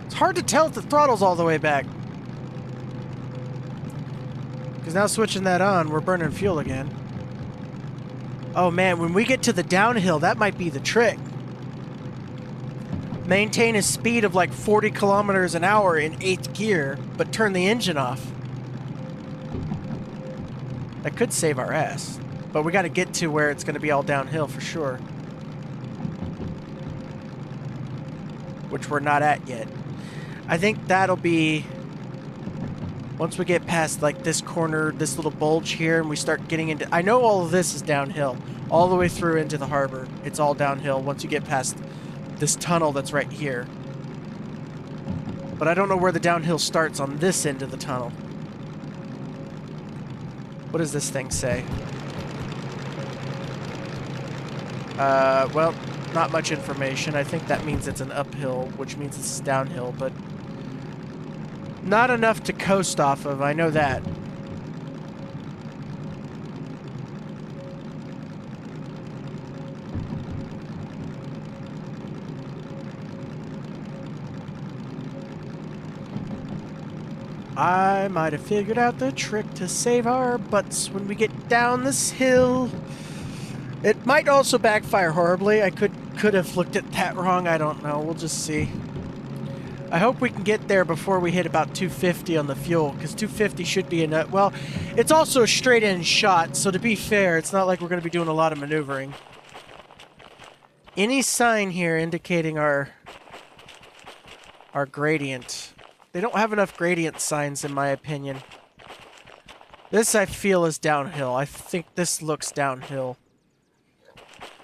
It's hard to tell if the throttle's all the way back. Because now switching that on, we're burning fuel again. Oh man, when we get to the downhill, that might be the trick. Maintain a speed of like 40 kilometers an hour in 8th gear, but turn the engine off. That could save our ass. But we got to get to where it's going to be all downhill for sure. Which we're not at yet. I think that'll be... Once we get past like this corner, this little bulge here, and we start getting into... I know all of this is downhill. All the way through into the harbor. It's all downhill once you get past this tunnel that's right here. But I don't know where the downhill starts on this end of the tunnel. What does this thing say? Well, not much information. I think that means it's an uphill, which means it's downhill, but not enough to coast off of, I know that. I might have figured out the trick to save our butts when we get down this hill. It might also backfire horribly. I could have looked at that wrong. I don't know. We'll just see. I hope we can get there before we hit about 250 on the fuel, because 250 should be enough. Well, it's also a straight-in shot, so to be fair, it's not like we're going to be doing a lot of maneuvering. Any sign here indicating our gradient... They don't have enough gradient signs, in my opinion. This, I feel, is downhill. I think this looks downhill.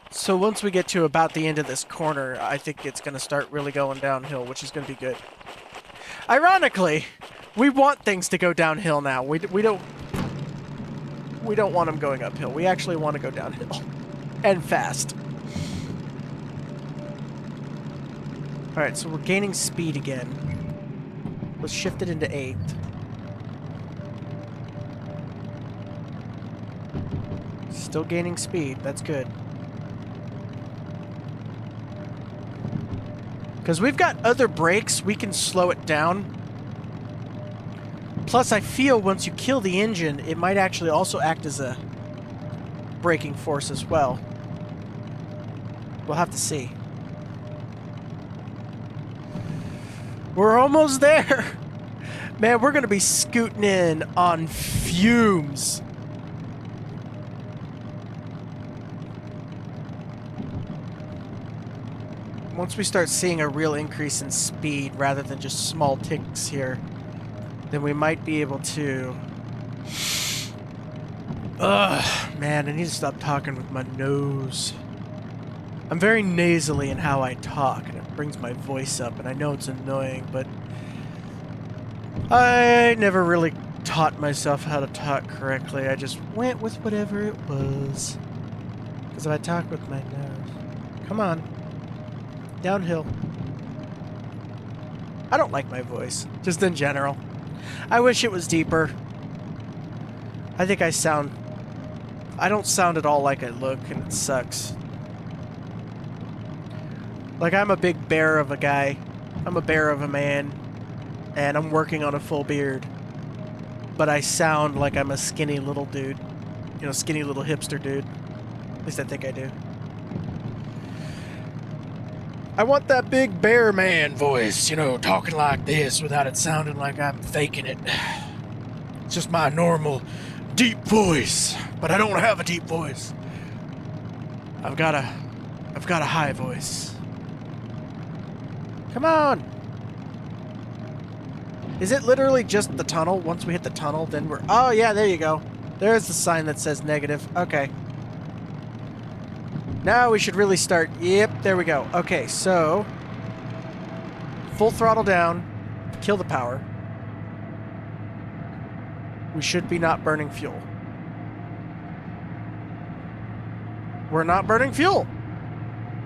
So once we get to about the end of this corner, I think it's going to start really going downhill, which is going to be good. Ironically, we want things to go downhill now. We don't want them going uphill. We actually want to go downhill. And fast. Alright, so we're gaining speed again. Let's shift it into 8th. Still gaining speed. That's good. Because we've got other brakes, we can slow it down. Plus, I feel once you kill the engine, it might actually also act as a braking force as well. We'll have to see. We're almost there! Man, we're gonna be scooting in on fumes. Once we start seeing a real increase in speed rather than just small ticks here, then we might be able to... Ugh, man, I need to stop talking with my nose. I'm very nasally in how I talk, and it brings my voice up, and I know it's annoying, but I never really taught myself how to talk correctly. I just went with whatever it was. Because if I talk with my nose... Come on. Downhill. I don't like my voice, just in general. I wish it was deeper. I think I don't sound at all like I look, and it sucks. Like, I'm a big bear of a guy. I'm a bear of a man. And I'm working on a full beard. But I sound like I'm a skinny little dude. You know, skinny little hipster dude. At least I think I do. I want that big bear man voice, you know, talking like this without it sounding like I'm faking it. It's just my normal deep voice. But I don't have a deep voice. I've got a high voice. Come on! Is it literally just the tunnel? Once we hit the tunnel, then we're... Oh, yeah, there you go. There's the sign that says negative. Okay. Now we should really start... Yep, there we go. Okay, so... Full throttle down. Kill the power. We should be not burning fuel. We're not burning fuel!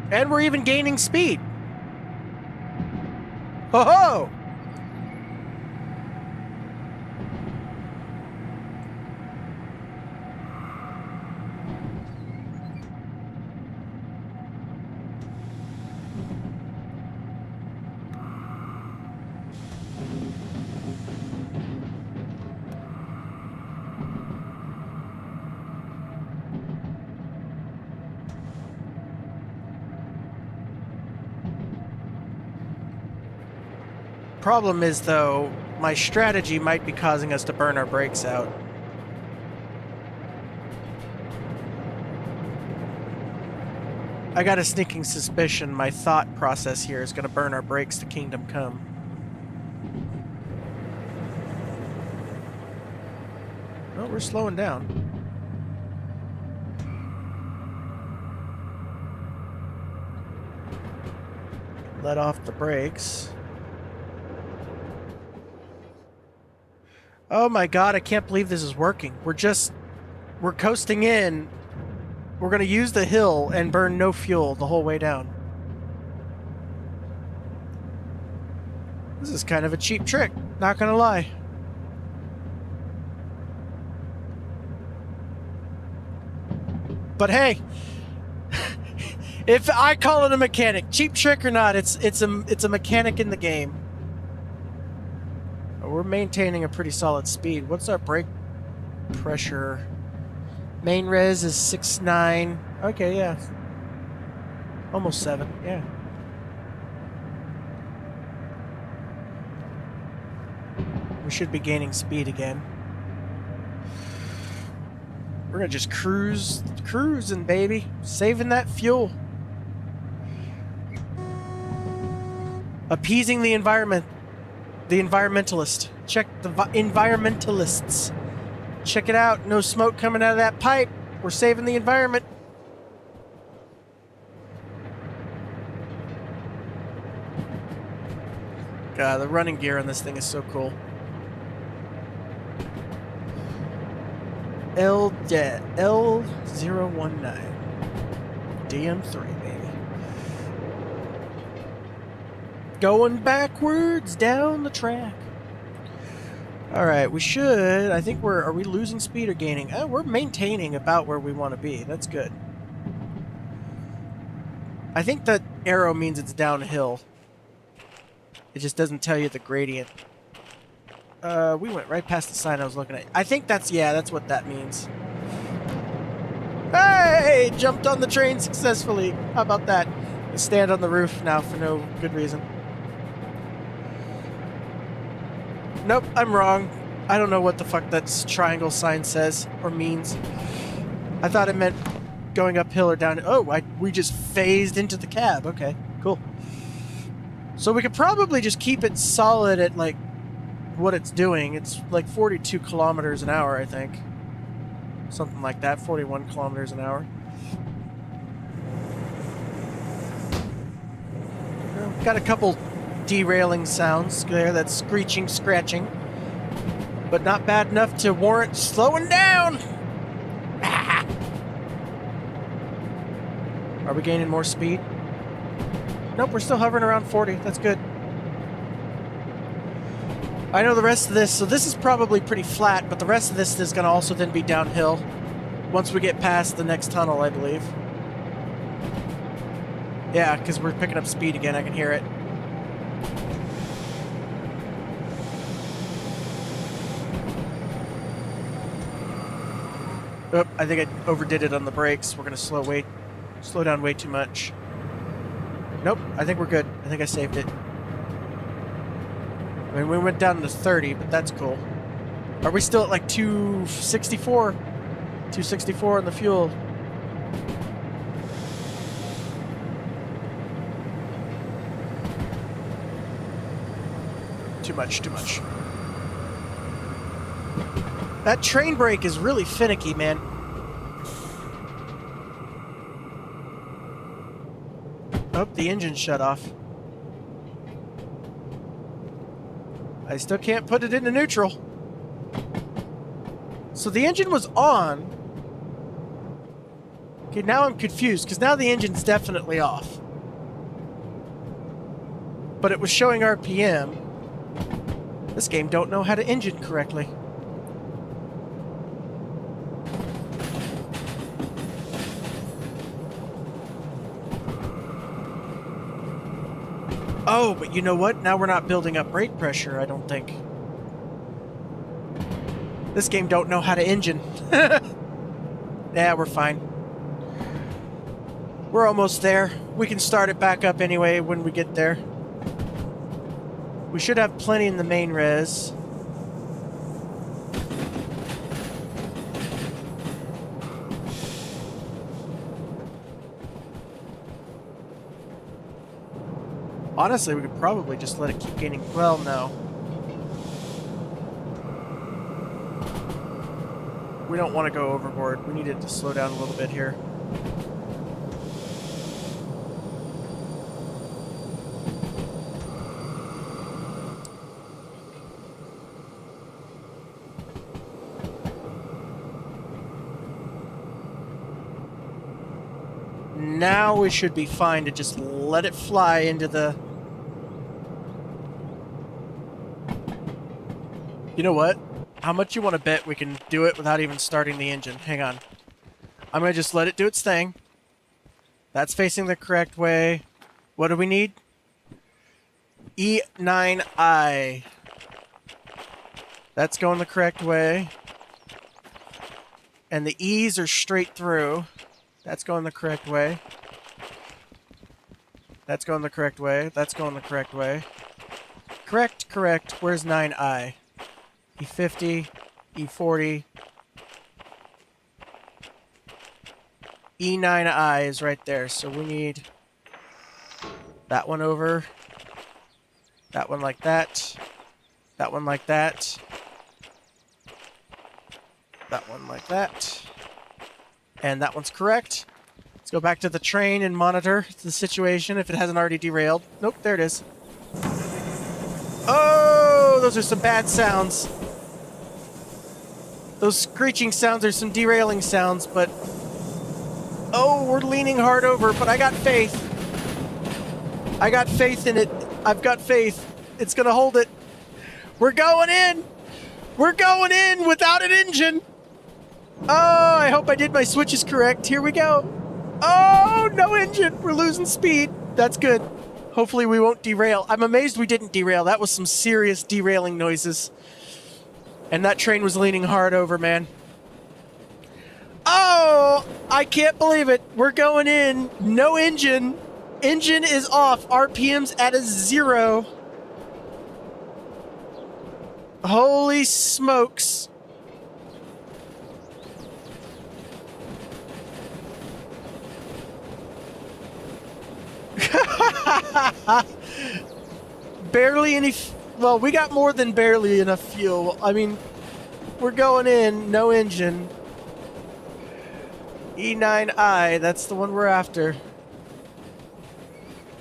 And we're even gaining speed! Ho-ho! Problem is, though, my strategy might be causing us to burn our brakes out. I got a sneaking suspicion my thought process here is going to burn our brakes to Kingdom Come. Well, we're slowing down. Let off the brakes. Oh my god, I can't believe this is working. We're coasting in. We're going to use the hill and burn no fuel the whole way down. This is kind of a cheap trick, not going to lie. But hey, if I call it a mechanic, cheap trick or not, it's a mechanic in the game. We're maintaining a pretty solid speed. What's our brake pressure? Main res is 6.9. Okay, yeah. Almost 7, yeah. We should be gaining speed again. We're gonna just cruising, baby. Saving that fuel. Appeasing the environment. The environmentalist. Check the environmentalists. Check it out. No smoke coming out of that pipe. We're saving the environment. God, the running gear on this thing is so cool. L019. DM3, baby. Going backwards down the track. Alright, we should... I think are we losing speed or gaining? We're maintaining about where we want to be. That's good. I think that arrow means it's downhill. It just doesn't tell you the gradient. We went right past the sign I was looking at. I think that's what that means. Hey! Jumped on the train successfully. How about that? I stand on the roof now for no good reason. Nope, I'm wrong. I don't know what the fuck that triangle sign says or means. I thought it meant going uphill or down. Oh, we just phased into the cab. Okay, cool. So we could probably just keep it solid at, like, what it's doing. It's like 42 kilometers an hour, I think. Something like that, 41 kilometers an hour. Got a couple derailing sounds there, that's screeching, scratching. But not bad enough to warrant slowing down! Are we gaining more speed? Nope, we're still hovering around 40. That's good. I know the rest of this, so this is probably pretty flat, but the rest of this is going to also then be downhill once we get past the next tunnel, I believe. Yeah, because we're picking up speed again. I can hear it. Oh, I think I overdid it on the brakes. We're going to slow down way too much. Nope, I think we're good. I think I saved it. I mean, we went down to 30, but that's cool. Are we still at like 264? 264 on the fuel. Too much, too much. That train brake is really finicky, man. Oh, the engine shut off. I still can't put it into neutral. So the engine was on. Okay, now I'm confused, because now the engine's definitely off. But it was showing RPM. This game don't know how to engine correctly. Oh, but you know what? Now we're not building up brake pressure, I don't think. This game don't know how to engine. Yeah, we're fine. We're almost there. We can start it back up anyway when we get there. We should have plenty in the main res. Honestly, we could probably just let it keep gaining. Well, no. We don't want to go overboard. We need it to slow down a little bit here. Now we should be fine to just let it fly into the... You know what? How much you want to bet we can do it without even starting the engine? Hang on. I'm going to just let it do its thing. That's facing the correct way. What do we need? E9I. That's going the correct way. And the E's are straight through. That's going the correct way. That's going the correct way. That's going the correct way. Correct, correct. Where's 9I? E50, E40. E9I is right there, so we need that one over. That one like that. That one like that. That one like that. And that one's correct. Let's go back to the train and monitor the situation if it hasn't already derailed. Nope, there it is. Oh, those are some bad sounds. Those screeching sounds are some derailing sounds, but... Oh, we're leaning hard over, but I got faith. I got faith in it. I've got faith. It's gonna hold it. We're going in! We're going in without an engine! Oh, I hope I did my switches correct. Here we go. Oh, no engine. We're losing speed. That's good. Hopefully we won't derail. I'm amazed we didn't derail. That was some serious derailing noises. And that train was leaning hard over, man. Oh, I can't believe it. We're going in. No engine. Engine is off. RPM's at a 0. Holy smokes. Barely any... Well, we got more than barely enough fuel. I mean, we're going in. No engine. E9I, that's the one we're after.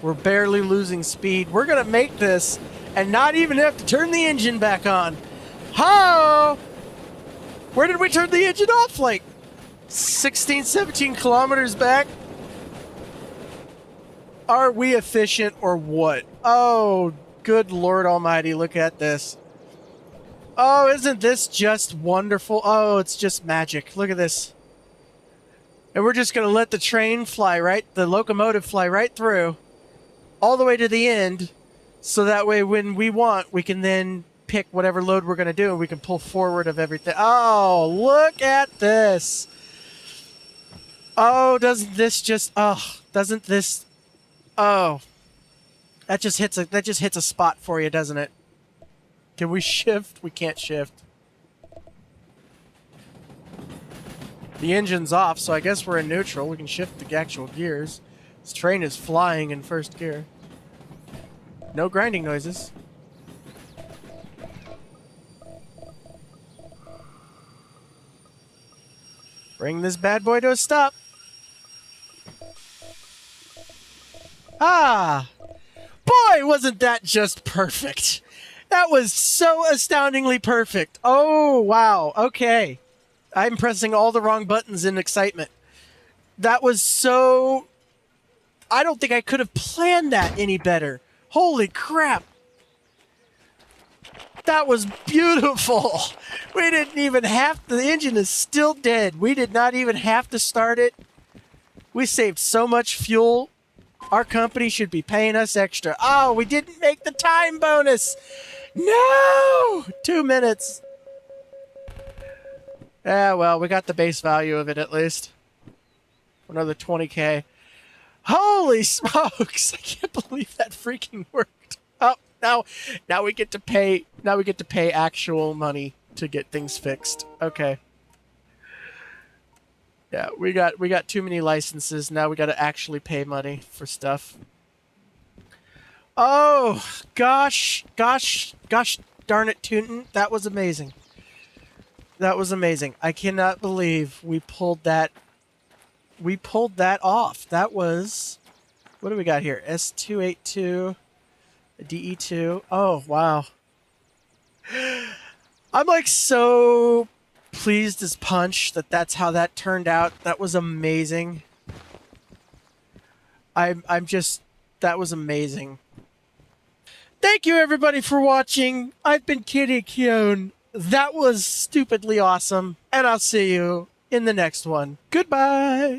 We're barely losing speed. We're going to make this and not even have to turn the engine back on. Ho! Where did we turn the engine off? Like 16, 17 kilometers back? Are we efficient or what? Oh, good Lord Almighty, look at this. Oh, isn't this just wonderful? Oh, it's just magic. Look at this. And we're just going to let the train fly right, the locomotive fly right through, all the way to the end, so that way when we want, we can then pick whatever load we're going to do, and we can pull forward of everything. Oh, look at this. Oh, doesn't this just, doesn't this, oh, that just hits a spot for you, doesn't it? Can we shift? We can't shift. The engine's off, so I guess we're in neutral. We can shift the actual gears. This train is flying in first gear. No grinding noises. Bring this bad boy to a stop. Ah! Boy, wasn't that just perfect. That was so astoundingly perfect. Oh, wow. Okay. I'm pressing all the wrong buttons in excitement. That was so... I don't think I could have planned that any better. Holy crap. That was beautiful. We didn't even have... The engine is still dead. We did not even have to start it. We saved so much fuel. Our company should be paying us extra. Oh, we didn't make the time bonus. No! 2 minutes. Yeah, well, we got the base value of it at least. Another 20K. Holy smokes! I can't believe that freaking worked. Oh, Now, now we get to pay. Now we get to pay actual money to get things fixed. Okay. Yeah, we got too many licenses. Now we got to actually pay money for stuff. Oh gosh, darn it, Tootin! That was amazing. That was amazing. I cannot believe we pulled that. We pulled that off. That was what do we got here? S282, DE2. Oh wow. I'm like so pleased as punch that that's how that turned out. That was amazing. I'm just that was amazing. Thank you everybody for watching. I've been Kitty Kyone. That was stupidly awesome, and I'll see you in the next one. Goodbye.